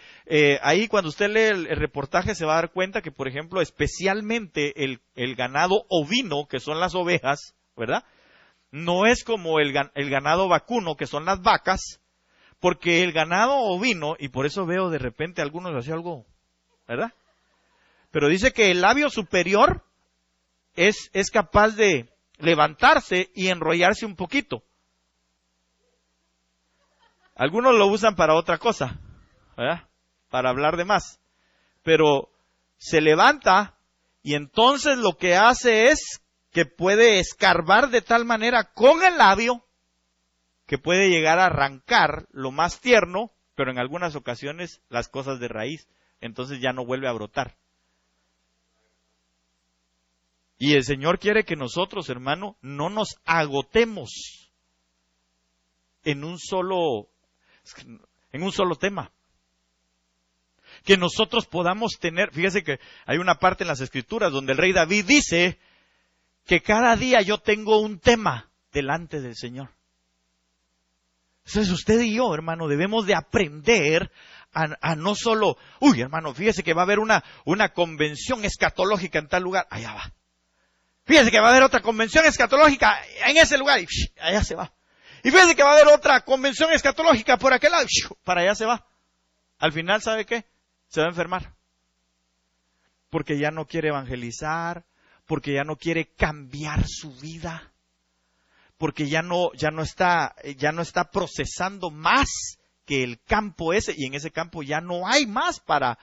ahí cuando usted lee el reportaje se va a dar cuenta que, por ejemplo, especialmente el ganado ovino, que son las ovejas, ¿verdad? No es como el ganado vacuno, que son las vacas, porque el ganado ovino, y por eso veo de repente algunos así algo, ¿verdad? Pero dice que el labio superior es capaz de levantarse y enrollarse un poquito. Algunos lo usan para otra cosa, ¿verdad? Para hablar de más. Pero se levanta y entonces lo que hace es que puede escarbar de tal manera con el labio que puede llegar a arrancar lo más tierno, pero en algunas ocasiones las cosas de raíz. Entonces ya no vuelve a brotar. Y el Señor quiere que nosotros, hermano, no nos agotemos en un solo tema. Que nosotros podamos tener, fíjese que hay una parte en las Escrituras donde el rey David dice que cada día yo tengo un tema delante del Señor. Entonces usted y yo, hermano, debemos de aprender a no solo, hermano, fíjese que va a haber una convención escatológica en tal lugar, allá va. Fíjese que va a haber otra convención escatológica en ese lugar, y allá se va. Y fíjese que va a haber otra convención escatológica por aquel lado, para allá se va. Al final, ¿sabe qué? Se va a enfermar. Porque ya no quiere evangelizar, porque ya no quiere cambiar su vida, porque ya no está procesando más que el campo ese, y en ese campo ya no hay más para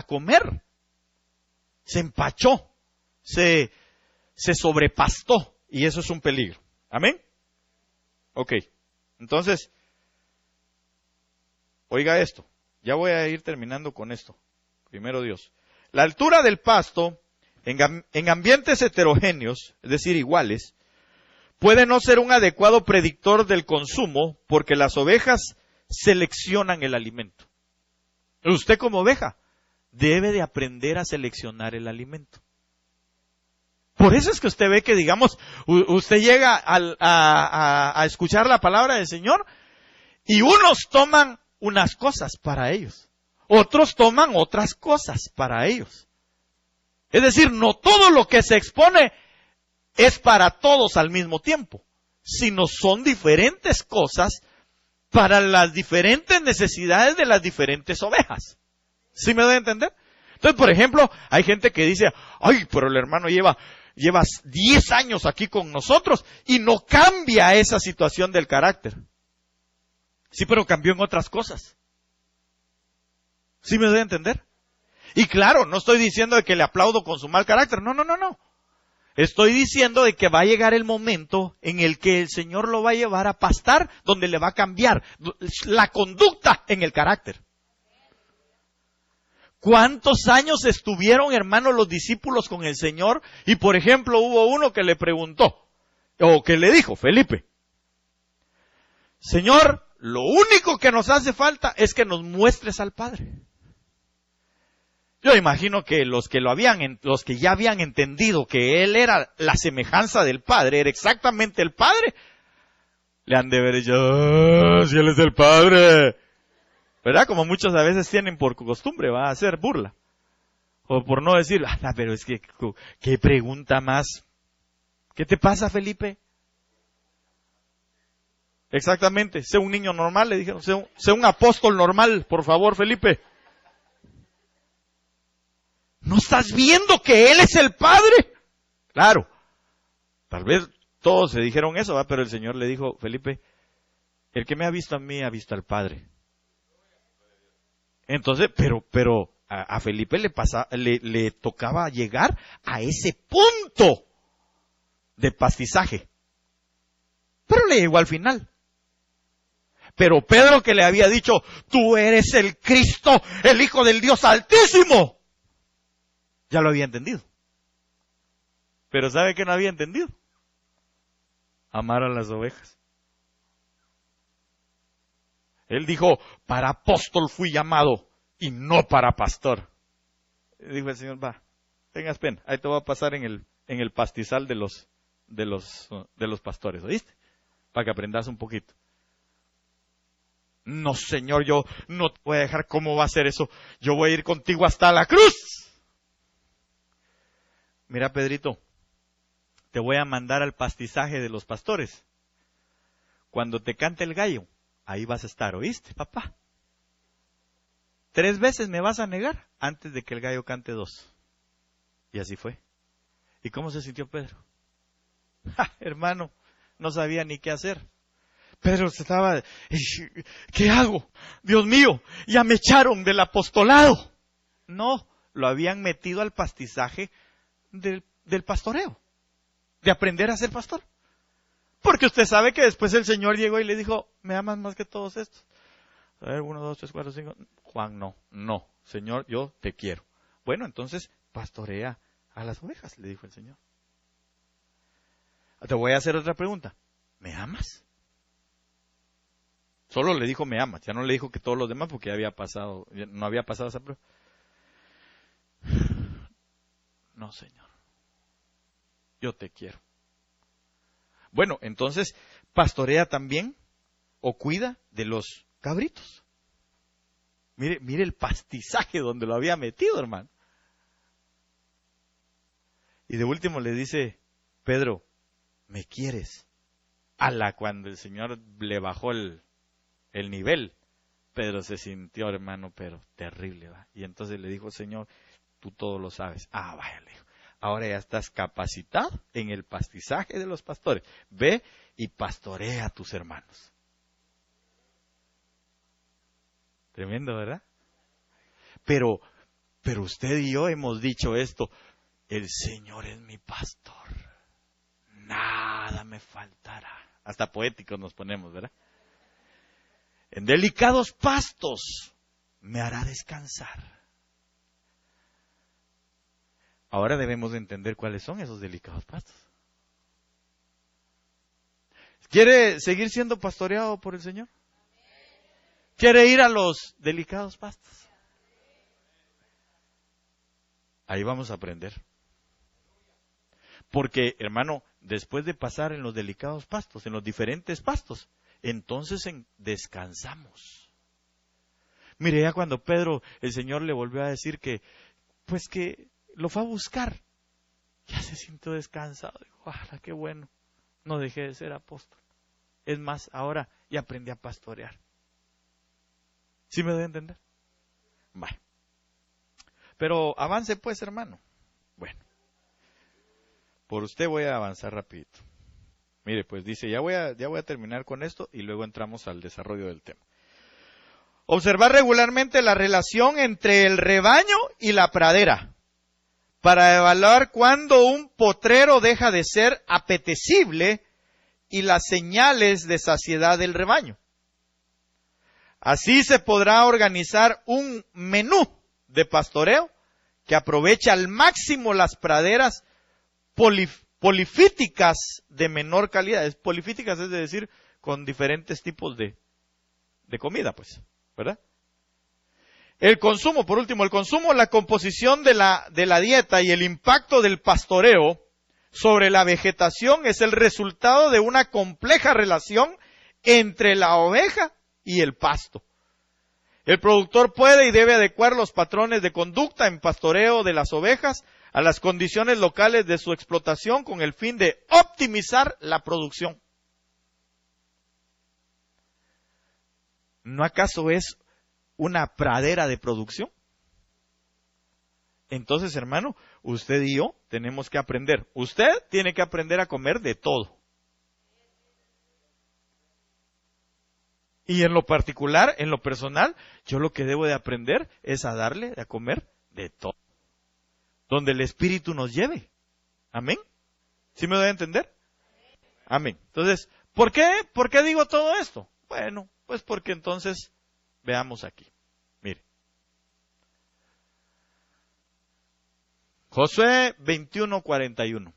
comer. Se empachó, se sobrepastó, y eso es un peligro. ¿Amén? Ok, entonces, oiga esto, ya voy a ir terminando con esto, primero Dios. La altura del pasto, en ambientes heterogéneos, es decir, iguales, puede no ser un adecuado predictor del consumo, porque las ovejas seleccionan el alimento. Usted como oveja debe de aprender a seleccionar el alimento. Por eso es que usted ve que, digamos, usted llega a escuchar la palabra del Señor y unos toman unas cosas para ellos, otros toman otras cosas para ellos. Es decir, no todo lo que se expone es para todos al mismo tiempo, sino son diferentes cosas para las diferentes necesidades de las diferentes ovejas. ¿Sí me doy a entender? Entonces, por ejemplo, hay gente que dice, pero el hermano lleva 10 años aquí con nosotros y no cambia esa situación del carácter. Sí, pero cambió en otras cosas. ¿Sí me doy a entender? Y claro, no estoy diciendo de que le aplaudo con su mal carácter. No. Estoy diciendo de que va a llegar el momento en el que el Señor lo va a llevar a pastar, donde le va a cambiar la conducta en el carácter. ¿Cuántos años estuvieron, hermanos, los discípulos con el Señor? Y, por ejemplo, hubo uno que le preguntó, o que le dijo, Felipe, Señor, lo único que nos hace falta es que nos muestres al Padre. Yo imagino que los que ya habían entendido que Él era la semejanza del Padre, era exactamente el Padre, le han de haber dicho, si Él es el Padre. ¿Verdad? Como muchos a veces tienen por costumbre, va a hacer burla. O por no decir, pero es que, ¿qué pregunta más? ¿Qué te pasa, Felipe? Exactamente, sé un niño normal, le dijeron, sé un apóstol normal, por favor, Felipe. ¿No estás viendo que Él es el Padre? Claro, tal vez todos se dijeron eso, ¿va? Pero el Señor le dijo, Felipe, el que me ha visto a mí ha visto al Padre. Entonces, pero a Felipe le tocaba llegar a ese punto de pastizaje. Pero le llegó al final. Pero Pedro, que le había dicho, tú eres el Cristo, el Hijo del Dios Altísimo, ya lo había entendido. Pero ¿sabe qué no había entendido? Amar a las ovejas. Él dijo, para apóstol fui llamado y no para pastor. Y dijo el Señor, va, tengas pena, ahí te voy a pasar en el pastizal de los pastores, ¿oíste? Para que aprendas un poquito. No, Señor, yo no te voy a dejar. ¿Cómo va a ser eso? Yo voy a ir contigo hasta la cruz. Mira, Pedrito, te voy a mandar al pastizaje de los pastores. Cuando te cante el gallo, ahí vas a estar, ¿oíste, papá? 3 veces me vas a negar antes de que el gallo cante 2. Y así fue. ¿Y cómo se sintió Pedro? Hermano, no sabía ni qué hacer. Pedro estaba, ¿qué hago? Dios mío, ya me echaron del apostolado. No, lo habían metido al pastizaje del pastoreo, de aprender a ser pastor. Porque usted sabe que después el Señor llegó y le dijo, ¿me amas más que todos estos? A ver, 1, 2, 3, 4, 5. Juan, no, Señor, yo te quiero. Bueno, entonces, pastorea a las ovejas, le dijo el Señor. Te voy a hacer otra pregunta. ¿Me amas? Solo le dijo me amas, ya no le dijo que todos los demás porque no había pasado esa prueba. No, Señor, yo te quiero. Bueno, entonces, pastorea también o cuida de los cabritos. Mire el pastizaje donde lo había metido, hermano. Y de último le dice, Pedro, ¿me quieres? Cuando el Señor le bajó el nivel, Pedro se sintió, hermano, pero terrible, ¿va? Y entonces le dijo, Señor, tú todo lo sabes. Vaya, le dijo, ahora ya estás capacitado en el pastizaje de los pastores. Ve y pastorea a tus hermanos. Tremendo, ¿verdad? Pero usted y yo hemos dicho esto, el Señor es mi pastor, nada me faltará. Hasta poéticos nos ponemos, ¿verdad? En delicados pastos me hará descansar. Ahora debemos de entender cuáles son esos delicados pastos. ¿Quiere seguir siendo pastoreado por el Señor? ¿Quiere ir a los delicados pastos? Ahí vamos a aprender. Porque, hermano, después de pasar en los delicados pastos, en los diferentes pastos, entonces descansamos. Mire, ya cuando Pedro, el Señor le volvió a decir que lo fue a buscar, ya se sintió descansado. Dijo, qué bueno, no dejé de ser apóstol. Es más, ahora ya aprendí a pastorear. ¿Sí me doy a entender? Vale. Pero avance pues, hermano. Bueno, por usted voy a avanzar rapidito. Mire, pues dice, ya voy a terminar con esto y luego entramos al desarrollo del tema. Observar regularmente la relación entre el rebaño y la pradera para evaluar cuándo un potrero deja de ser apetecible y las señales de saciedad del rebaño. Así se podrá organizar un menú de pastoreo que aproveche al máximo las praderas polifíticas de menor calidad. Polifíticas es decir, con diferentes tipos de comida, pues, ¿verdad? El consumo, por último, la composición de la dieta y el impacto del pastoreo sobre la vegetación es el resultado de una compleja relación entre la oveja y el pasto. El productor puede y debe adecuar los patrones de conducta en pastoreo de las ovejas a las condiciones locales de su explotación con el fin de optimizar la producción. ¿No acaso es una pradera de producción? Entonces, hermano, usted y yo tenemos que aprender. Usted tiene que aprender a comer de todo. Y en lo particular, en lo personal, yo lo que debo de aprender es a darle a comer de todo. Donde el Espíritu nos lleve. Amén. ¿Sí me doy a entender? Amén. Entonces, ¿por qué? ¿Por qué digo todo esto? Bueno, pues porque entonces veamos aquí. Mire. Josué 21:41.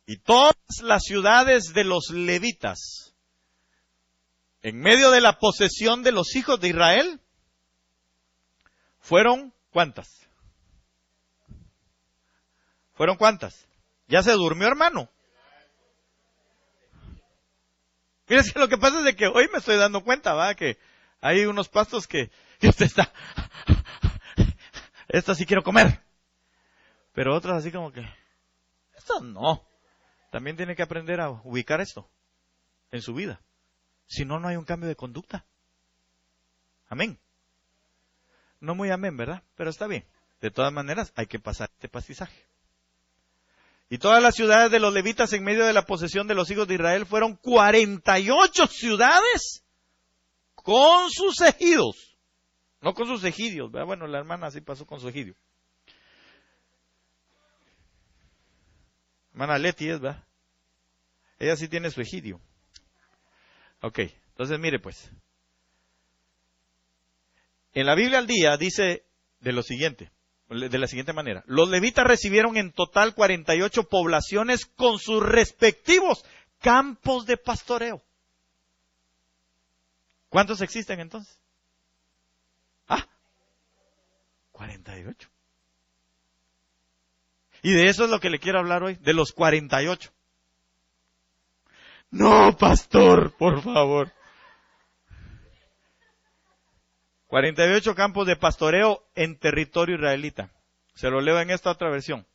Y todas las ciudades de los levitas, en medio de la posesión de los hijos de Israel, fueron ¿cuántas? ¿Fueron cuántas? ¿Ya se durmió, hermano? Mira, es que lo que pasa es de que hoy me estoy dando cuenta, ¿va? Que hay unos pastos que usted está, esta sí quiero comer. Pero otras así como que, esto no. También tiene que aprender a ubicar esto en su vida. Si no, no hay un cambio de conducta. Amén. No muy amén, ¿verdad? Pero está bien. De todas maneras, hay que pasar este pastizaje. Y todas las ciudades de los levitas en medio de la posesión de los hijos de Israel fueron 48 ciudades con sus ejidos. No con sus ejidios, ¿verdad? Bueno, la hermana sí pasó con su ejidio. Hermana Leti es, ¿verdad? Ella sí tiene su ejidio. Ok, entonces mire pues. En la Biblia al día dice de la siguiente manera. Los levitas recibieron en total 48 poblaciones con sus respectivos campos de pastoreo. ¿Cuántos existen entonces? 48. Y de eso es lo que le quiero hablar hoy, de los 48. No, pastor, por favor. 48 campos de pastoreo en territorio israelita. Se lo leo en esta otra versión.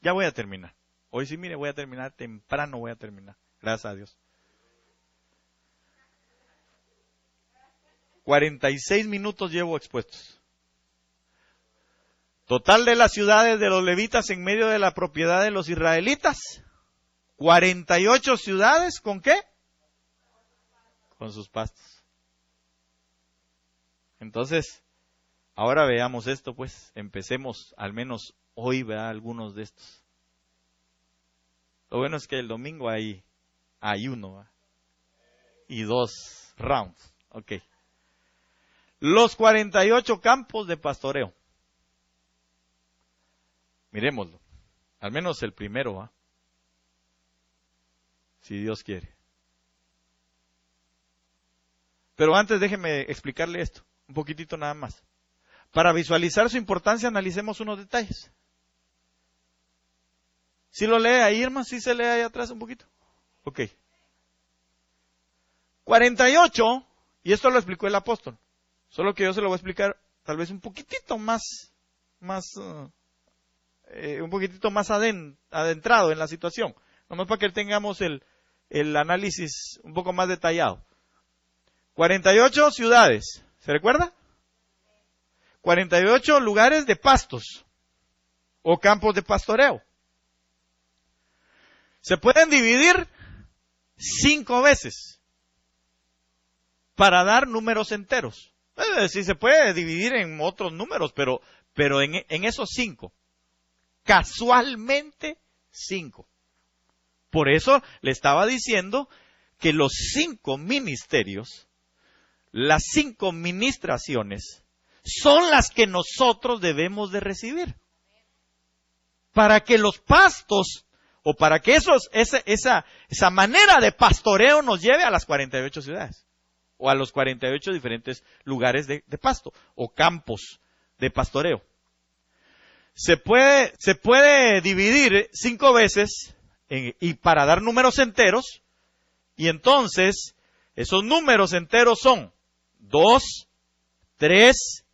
Ya voy a terminar. Hoy sí, mire, voy a terminar temprano, voy a terminar. Gracias a Dios. 46 minutos llevo expuestos. Total de las ciudades de los levitas en medio de la propiedad de los israelitas. 48 ciudades, ¿con qué? Con sus pastos. Entonces, ahora veamos esto, pues, empecemos, al menos hoy, vea algunos de estos. Lo bueno es que el domingo hay uno, ¿va? Y 2 rounds, ok. Los 48 campos de pastoreo. Miremoslo, al menos el primero, ¿va? Si Dios quiere. Pero antes déjeme explicarle esto, un poquitito nada más. Para visualizar su importancia, analicemos unos detalles. ¿Sí lo lee ahí, hermano? ¿Sí se lee ahí atrás un poquito? Ok. 48, y esto lo explicó el apóstol. Solo que yo se lo voy a explicar tal vez un poquitito más adentrado en la situación. Nomás para que tengamos el análisis un poco más detallado. 48 ciudades, ¿se recuerda? 48 lugares de pastos o campos de pastoreo. Se pueden dividir 5 veces para dar números enteros. Sí se puede dividir en otros números, pero en esos 5. Casualmente 5. Por eso le estaba diciendo que los 5 ministerios, las 5 ministraciones, son las que nosotros debemos de recibir. Para que los pastos, o para que esa manera de pastoreo nos lleve a las 48 ciudades. O a los 48 diferentes lugares de pasto, o campos de pastoreo. Se puede dividir 5 veces y para dar números enteros, y entonces esos números enteros son 2, 3,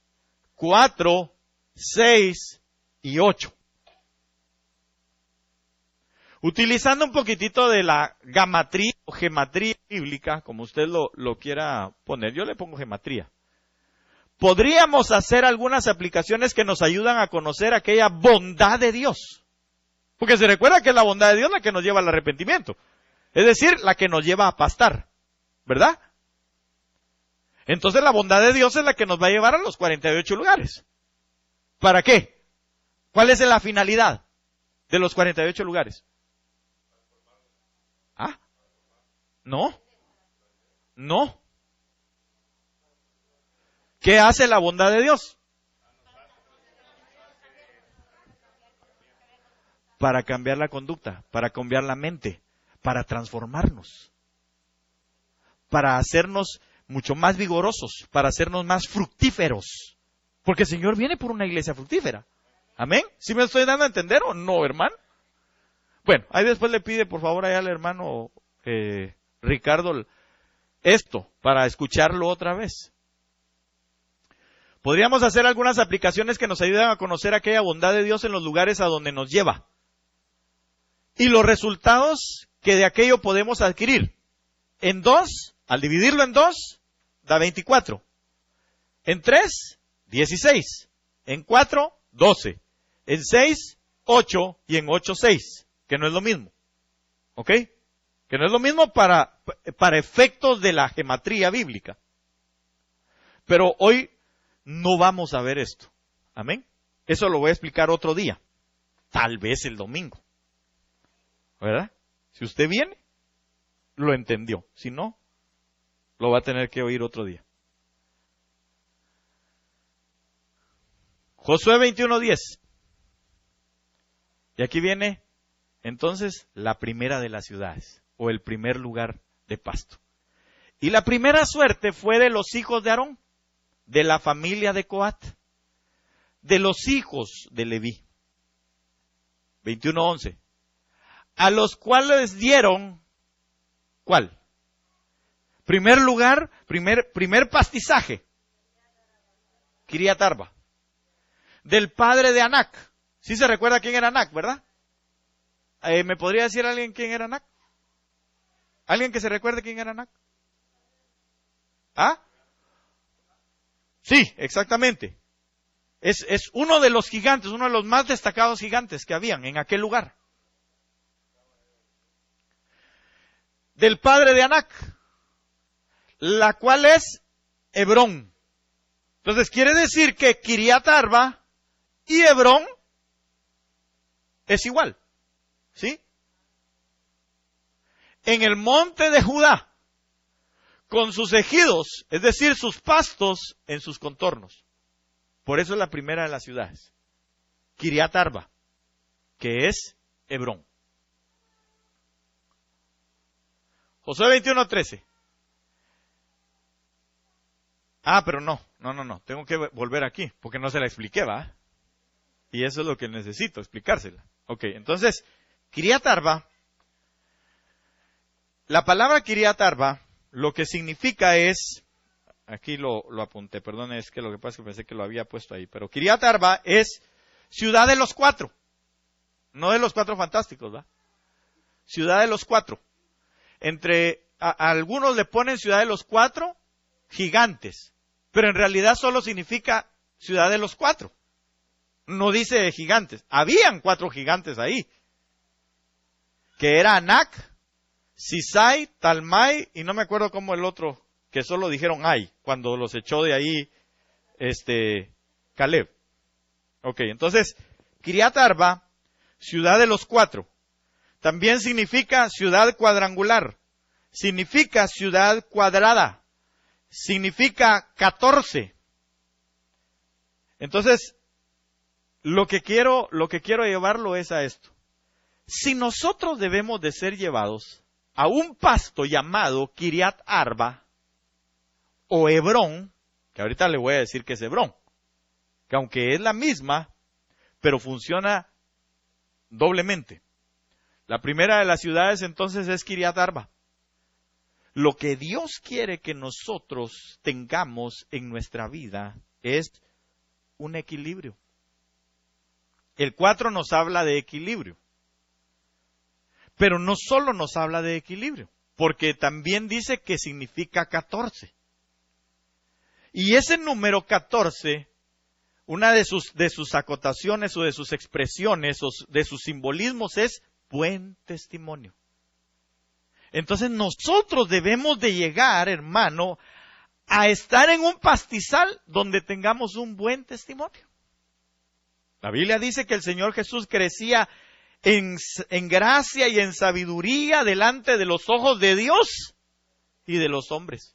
4, 6 y 8. Utilizando un poquitito de la gamatría o gematría bíblica, como usted lo quiera poner, yo le pongo gematría. Podríamos hacer algunas aplicaciones que nos ayudan a conocer aquella bondad de Dios. Porque se recuerda que es la bondad de Dios la que nos lleva al arrepentimiento. Es decir, la que nos lleva a pastar. ¿Verdad? Entonces la bondad de Dios es la que nos va a llevar a los 48 lugares. ¿Para qué? ¿Cuál es la finalidad de los 48 lugares? ¿Ah? No. No. ¿Qué hace la bondad de Dios? Para cambiar la conducta, para cambiar la mente, para transformarnos, para hacernos mucho más vigorosos, para hacernos más fructíferos. Porque el Señor viene por una iglesia fructífera. ¿Amén? ¿Sí me estoy dando a entender o no, hermano? Bueno, ahí después le pide por favor allá al hermano Ricardo esto, para escucharlo otra vez. Podríamos hacer algunas aplicaciones que nos ayudan a conocer aquella bondad de Dios en los lugares a donde nos lleva. Y los resultados que de aquello podemos adquirir. En 2, al dividirlo en 2, da 24. En 3, 16. En 4, 12. En 6, 8. Y en 8, 6. Que no es lo mismo. ¿Ok? Que no es lo mismo para efectos de la gematría bíblica. Pero hoy no vamos a ver esto. Amén. Eso lo voy a explicar otro día. Tal vez el domingo. ¿Verdad? Si usted viene, lo entendió. Si no, lo va a tener que oír otro día. Josué 21:10. Y aquí viene, entonces, la primera de las ciudades, o el primer lugar de pasto. Y la primera suerte fue de los hijos de Aarón, de la familia de Coat, de los hijos de Leví. 21:11. A los cuales dieron, ¿cuál? Primer lugar, primer pastizaje. Kiriat Arba. Del padre de Anac. ¿Sí se recuerda quién era Anac, verdad? ¿Me podría decir alguien quién era Anac? ¿Alguien que se recuerde quién era Anac? ¿Ah? Sí, exactamente. Es uno de los gigantes, uno de los más destacados gigantes que habían en aquel lugar. Del padre de Anac, la cual es Hebrón. Entonces quiere decir que Kiriat Arba y Hebrón es igual. ¿Sí? En el monte de Judá, con sus ejidos, es decir, sus pastos en sus contornos. Por eso es la primera de las ciudades. Kiriat Arba, que es Hebrón. Josué 21:13. Pero no. Tengo que volver aquí, porque no se la expliqué, ¿va? Y eso es lo que necesito, explicársela. Ok, entonces, Kiriat Arba, la palabra Kiriat Arba, lo que significa es, aquí lo apunté, perdón, es que lo que pasa es que pensé que lo había puesto ahí, pero Kiriat Arba es ciudad de los 4, no de los 4 fantásticos, ¿va? Ciudad de los 4. Algunos le ponen ciudad de los 4 gigantes, pero en realidad solo significa ciudad de los 4. No dice gigantes. Habían 4 gigantes ahí, que era Anac, Sisai, Talmai, y no me acuerdo cómo el otro, que solo dijeron ay, cuando los echó de ahí, Caleb. Ok, entonces, Kiriat Arba, ciudad de los 4. También significa ciudad cuadrangular, significa ciudad cuadrada, significa 14. Entonces, lo que quiero llevarlo es a esto. Si nosotros debemos de ser llevados a un pasto llamado Kiriat Arba o Hebrón, que ahorita le voy a decir que es Hebrón, que aunque es la misma, pero funciona doblemente. La primera de las ciudades entonces es Kiriat Arba. Lo que Dios quiere que nosotros tengamos en nuestra vida es un equilibrio. El 4 nos habla de equilibrio. Pero no solo nos habla de equilibrio, porque también dice que significa 14. Y ese número 14, una de sus acotaciones o de sus expresiones o de sus simbolismos es buen testimonio. Entonces nosotros debemos de llegar, hermano, a estar en un pastizal donde tengamos un buen testimonio. La Biblia dice que el Señor Jesús crecía en gracia y en sabiduría delante de los ojos de Dios y de los hombres.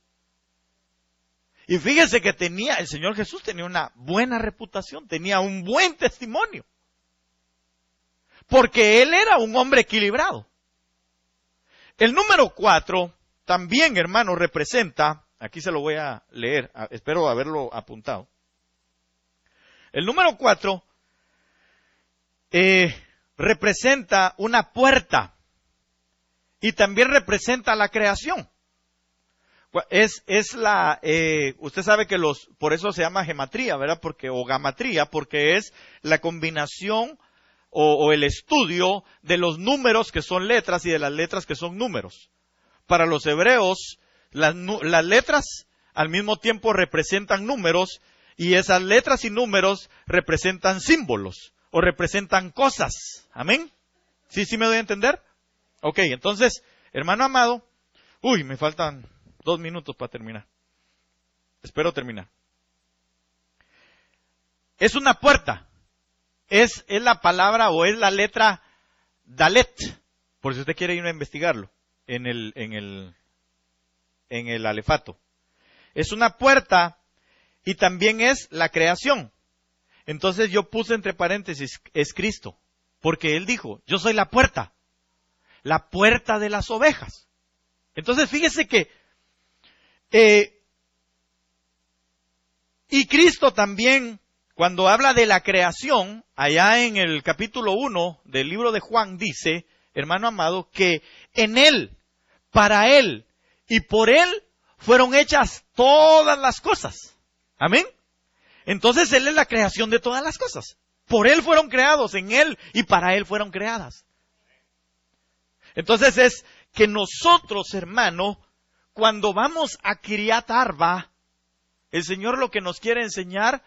Y fíjese que el Señor Jesús tenía una buena reputación, tenía un buen testimonio. Porque Él era un hombre equilibrado. El número 4 también, hermano, representa, aquí se lo voy a leer, espero haberlo apuntado. El número 4 representa una puerta y también representa la creación. Usted sabe que por eso se llama gematría, ¿verdad? O gamatría, porque es la combinación o el estudio de los números que son letras y de las letras que son números. Para los hebreos, las letras al mismo tiempo representan números y esas letras y números representan símbolos o representan cosas. ¿Amén? ¿Sí me doy a entender? Ok, entonces, hermano amado, me faltan 2 minutos para terminar. Espero terminar. Es una puerta. Es la palabra o es la letra Dalet, por si usted quiere ir a investigarlo en el alefato. Es una puerta y también es la creación. Entonces yo puse entre paréntesis, es Cristo, porque Él dijo, yo soy la puerta de las ovejas. Entonces fíjese que, y Cristo también, cuando habla de la creación, allá en el capítulo 1 del libro de Juan dice, hermano amado, que en Él, para Él y por Él fueron hechas todas las cosas. Amén. Entonces Él es la creación de todas las cosas. Por Él fueron creados, en Él y para Él fueron creadas. Entonces es que nosotros, hermano, cuando vamos a Kiriat Arba, el Señor lo que nos quiere enseñar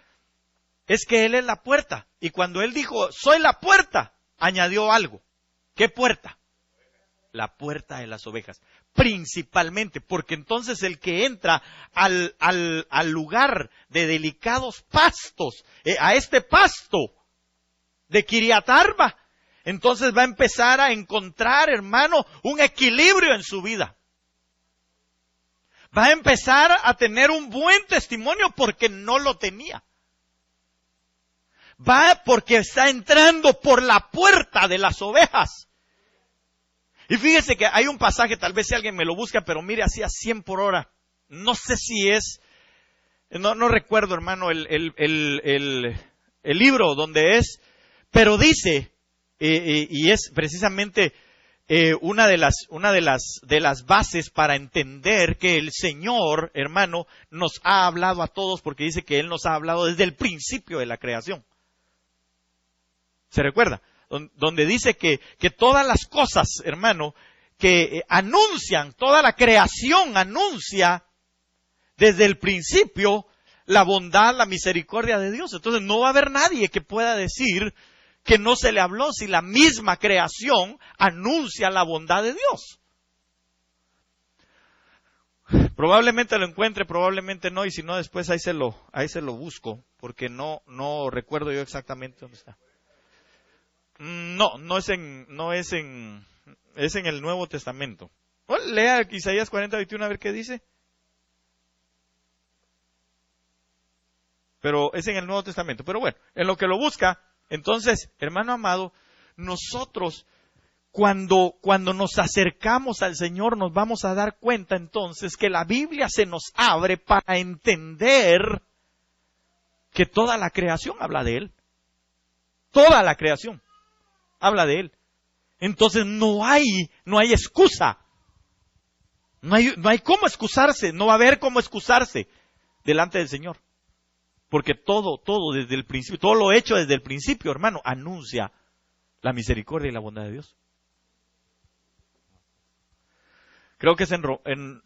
es que Él es la puerta. Y cuando Él dijo, soy la puerta, añadió algo. ¿Qué puerta? La puerta de las ovejas. Principalmente, porque entonces el que entra al lugar de delicados pastos, a este pasto de Kiriat Arba, entonces va a empezar a encontrar, hermano, un equilibrio en su vida. Va a empezar a tener un buen testimonio porque no lo tenía. Va porque está entrando por la puerta de las ovejas. Y fíjese que hay un pasaje, tal vez si alguien me lo busca, pero mire, así a 100 por hora. No sé si es, no recuerdo, hermano, el libro donde es, pero dice, y es precisamente una de las bases para entender que el Señor, hermano, nos ha hablado a todos, porque dice que Él nos ha hablado desde el principio de la creación. ¿Se recuerda? Donde dice que todas las cosas, hermano, que anuncian, toda la creación anuncia desde el principio la bondad, la misericordia de Dios. Entonces no va a haber nadie que pueda decir que no se le habló si la misma creación anuncia la bondad de Dios. Probablemente lo encuentre, probablemente no, y si no después ahí se lo busco, porque no recuerdo yo exactamente dónde está. Es en el Nuevo Testamento. Bueno, lea Isaías 40:21 a ver qué dice. Pero es en el Nuevo Testamento. Pero bueno, en lo que lo busca, entonces, hermano amado, nosotros cuando nos acercamos al Señor nos vamos a dar cuenta entonces que la Biblia se nos abre para entender que toda la creación habla de Él. Toda la creación habla de Él. Entonces no hay excusa. No hay cómo excusarse. No va a haber cómo excusarse delante del Señor. Porque todo desde el principio, todo lo hecho desde el principio, hermano, anuncia la misericordia y la bondad de Dios. Creo que es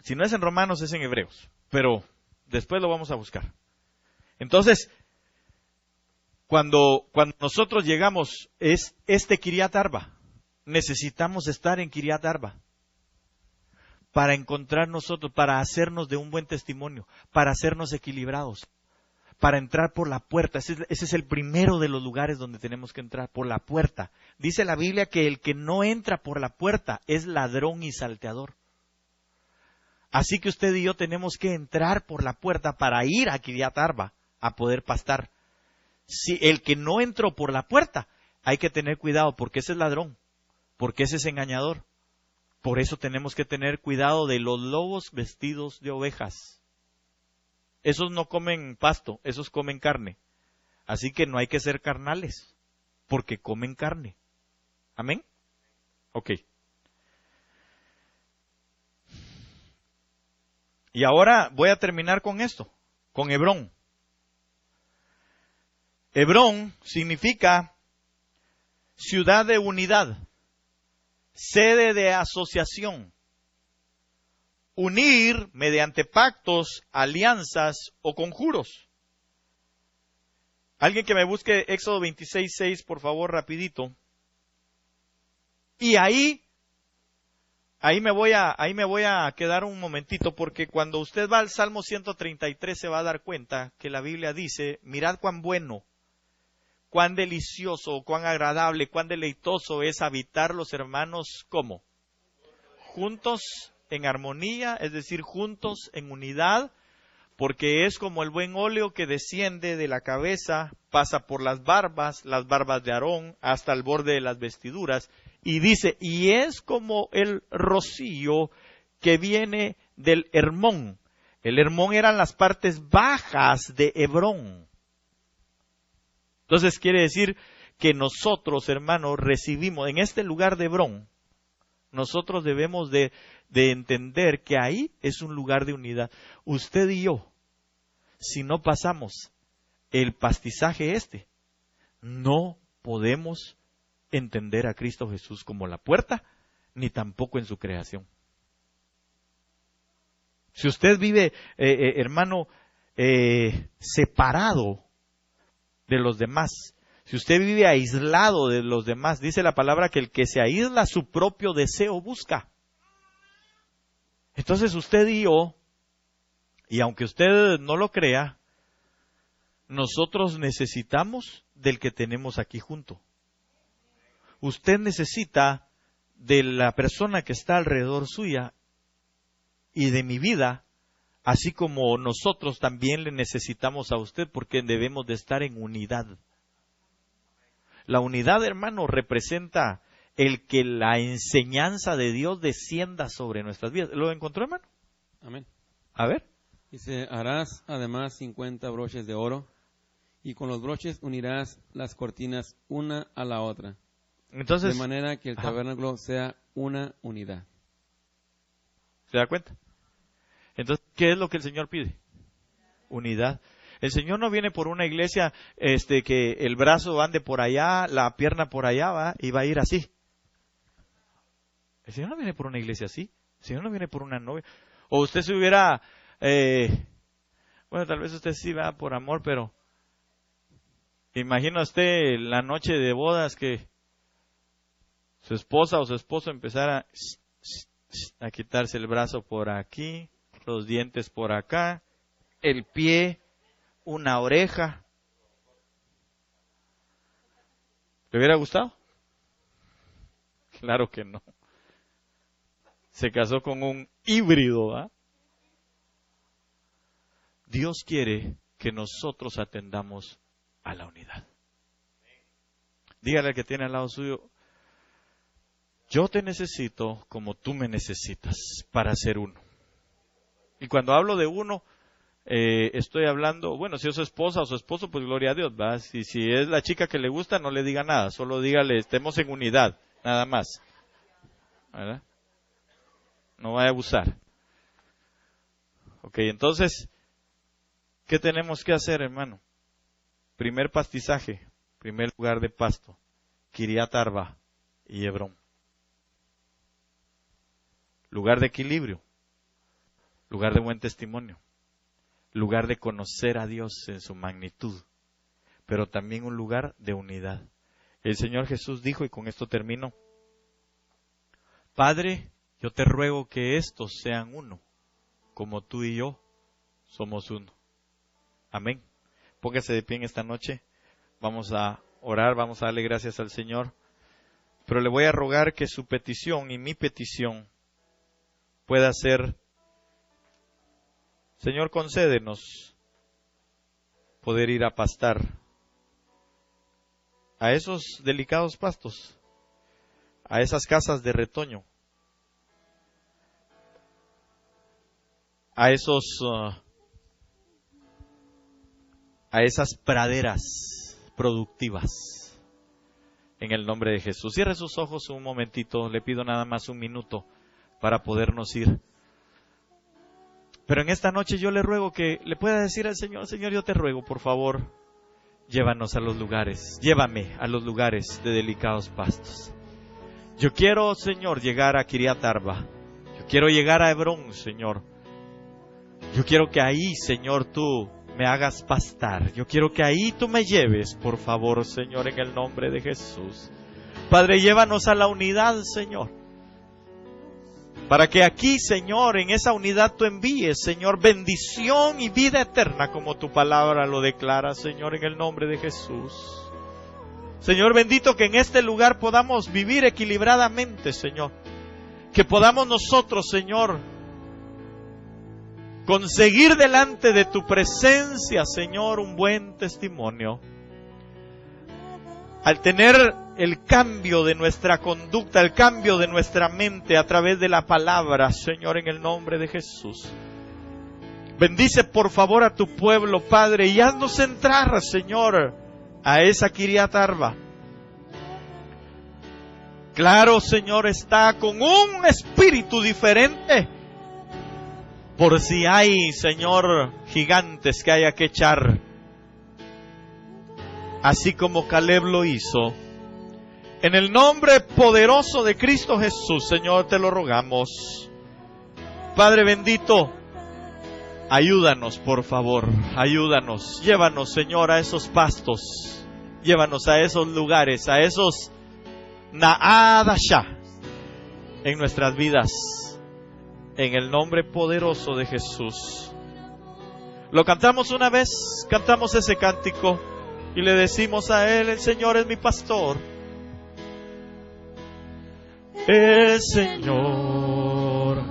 si no es en Romanos, es en Hebreos. Pero después lo vamos a buscar. Entonces, cuando nosotros llegamos, es Kiriat Arba. Necesitamos estar en Kiriat Arba para encontrar nosotros, para hacernos de un buen testimonio, para hacernos equilibrados, para entrar por la puerta. Ese es el primero de los lugares donde tenemos que entrar, por la puerta. Dice la Biblia que el que no entra por la puerta es ladrón y salteador. Así que usted y yo tenemos que entrar por la puerta para ir a Kiriat Arba a poder pastar. Si el que no entró por la puerta, hay que tener cuidado porque ese es ladrón, porque ese es engañador. Por eso tenemos que tener cuidado de los lobos vestidos de ovejas. Esos no comen pasto, esos comen carne. Así que no hay que ser carnales, porque comen carne. ¿Amén? Ok. Y ahora voy a terminar con esto, con Hebrón. Hebrón significa ciudad de unidad, sede de asociación, unir mediante pactos, alianzas o conjuros. Alguien que me busque Éxodo 26:6, por favor, rapidito. Y ahí me voy a quedar un momentito, porque cuando usted va al Salmo 133 se va a dar cuenta que la Biblia dice, mirad cuán bueno, cuán delicioso, cuán agradable, cuán deleitoso es habitar los hermanos, ¿cómo? Juntos en armonía, es decir, juntos en unidad, porque es como el buen óleo que desciende de la cabeza, pasa por las barbas de Aarón, hasta el borde de las vestiduras, y dice, y es como el rocío que viene del Hermón. El Hermón eran las partes bajas de Hebrón. Entonces quiere decir que nosotros, hermanos, recibimos en este lugar de Hebrón, nosotros debemos de entender que ahí es un lugar de unidad. Usted y yo, si no pasamos el pastizaje no podemos entender a Cristo Jesús como la puerta, ni tampoco en su creación. Si usted vive, hermano, separado de los demás, si usted vive aislado de los demás, dice la palabra que el que se aísla su propio deseo busca. Entonces usted y yo, y aunque usted no lo crea, nosotros necesitamos del que tenemos aquí junto. Usted necesita de la persona que está alrededor suya y de mi vida, así como nosotros también le necesitamos a usted, porque debemos de estar en unidad. La unidad, hermano, representa el que la enseñanza de Dios descienda sobre nuestras vidas. ¿Lo encontró, hermano? Amén. A ver. Dice, harás además 50 broches de oro, y con los broches unirás las cortinas una a la otra, Entonces, de manera que el tabernáculo sea una unidad. ¿Se da cuenta? Entonces, ¿qué es lo que el Señor pide? Unidad. El Señor no viene por una iglesia que el brazo ande por allá, la pierna por allá, va, y va a ir así. El Señor no viene por una iglesia así. El Señor no viene por una novia. O usted se hubiera, bueno, tal vez usted sí va por amor, pero imagina usted la noche de bodas que su esposa o su esposo empezara a quitarse el brazo por aquí, los dientes por acá, el pie, una oreja. ¿Le hubiera gustado? Claro que no. Se casó con un híbrido, ¿ah? Dios quiere que nosotros atendamos a la unidad. Dígale al que tiene al lado suyo, yo te necesito como tú me necesitas para ser uno. Y cuando hablo de uno, estoy hablando, bueno, si es su esposa o su esposo, pues gloria a Dios, ¿va? Si es la chica que le gusta, no le diga nada, solo dígale, estemos en unidad, nada más. ¿Verdad? No vaya a abusar. Ok, entonces, ¿qué tenemos que hacer, hermano? Primer pastizaje, primer lugar de pasto, Kiriat Arba y Hebrón. lugar de equilibrio, lugar de buen testimonio, lugar de conocer a Dios en su magnitud, pero también un lugar de unidad. El Señor Jesús dijo, y con esto termino: Padre, yo te ruego que estos sean uno, como tú y yo somos uno. Amén. Póngase de pie en esta noche. Vamos a orar, vamos a darle gracias al Señor. Pero le voy a rogar que su petición y mi petición pueda ser: Señor, concédenos poder ir a pastar a esos delicados pastos, a esas casas de retoño, a esas praderas productivas, en el nombre de Jesús. Cierre sus ojos un momentito, le pido nada más un minuto para podernos ir. Pero en esta noche yo le ruego que le pueda decir al Señor: Señor, yo te ruego, por favor, llévanos a los lugares, llévame a los lugares de delicados pastos. Yo quiero, Señor, llegar a Kiriat Arba. Yo quiero llegar a Hebrón, Señor. Yo quiero que ahí, Señor, tú me hagas pastar. Yo quiero que ahí tú me lleves, por favor, Señor, en el nombre de Jesús. Padre, llévanos a la unidad, Señor. Para que aquí, Señor, en esa unidad tú envíes, Señor, bendición y vida eterna, como tu palabra lo declara, Señor, en el nombre de Jesús. Señor bendito, que en este lugar podamos vivir equilibradamente, Señor. Que podamos nosotros, Señor, conseguir delante de tu presencia, Señor, un buen testimonio. Al tener el cambio de nuestra conducta, el cambio de nuestra mente a través de la palabra, Señor, en el nombre de Jesús. Bendice por favor a tu pueblo, Padre, y haznos entrar, Señor, a esa Kiriat Arba. Claro, Señor, está con un espíritu diferente. Por si hay, Señor, gigantes que haya que echar. Así como Caleb lo hizo. En el nombre poderoso de Cristo Jesús, Señor, te lo rogamos. Padre bendito, ayúdanos, por favor, ayúdanos. Llévanos, Señor, a esos pastos. Llévanos a esos lugares, a esos Naadasha en nuestras vidas. En el nombre poderoso de Jesús. Lo cantamos una vez, cantamos ese cántico y le decimos a Él: el Señor es mi pastor. El Señor.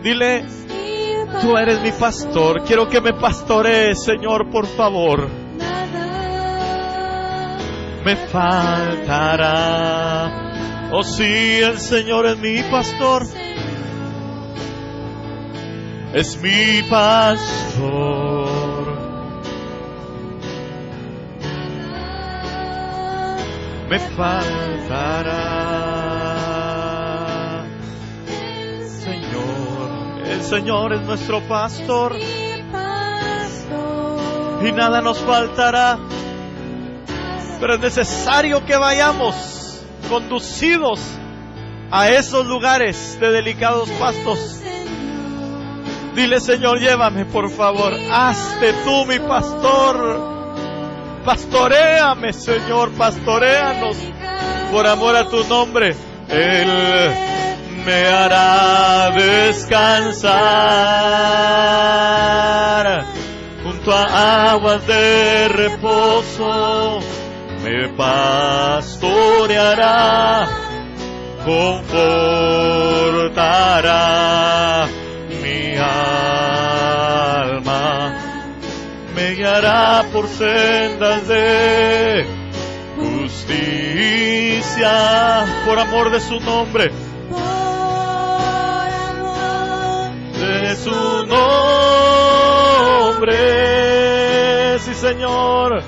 Dile: tú eres mi pastor. Quiero que me pastorees, Señor, por favor. Me faltará. Oh sí, el Señor es mi pastor. Es mi pastor. Me faltará. Señor, el Señor es nuestro pastor. Y nada nos faltará. Pero es necesario que vayamos conducidos a esos lugares de delicados pastos. Dile: Señor, llévame, por favor. Hazte tú mi pastor. Pastoréame, Señor, pastoréanos por amor a tu nombre. Él me hará descansar junto a aguas de reposo. Me pastoreará, confortará mi alma, me guiará por sendas de justicia, por amor de su nombre, de su nombre. Sí, Señor.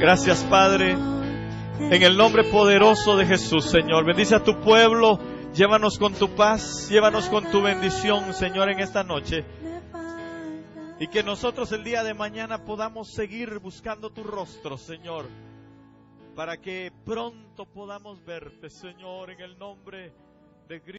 Gracias, Padre, en el nombre poderoso de Jesús, Señor. Bendice a tu pueblo. Llévanos con tu paz, llévanos con tu bendición, Señor, en esta noche. Y que nosotros el día de mañana podamos seguir buscando tu rostro, Señor, para que pronto podamos verte, Señor, en el nombre de Cristo.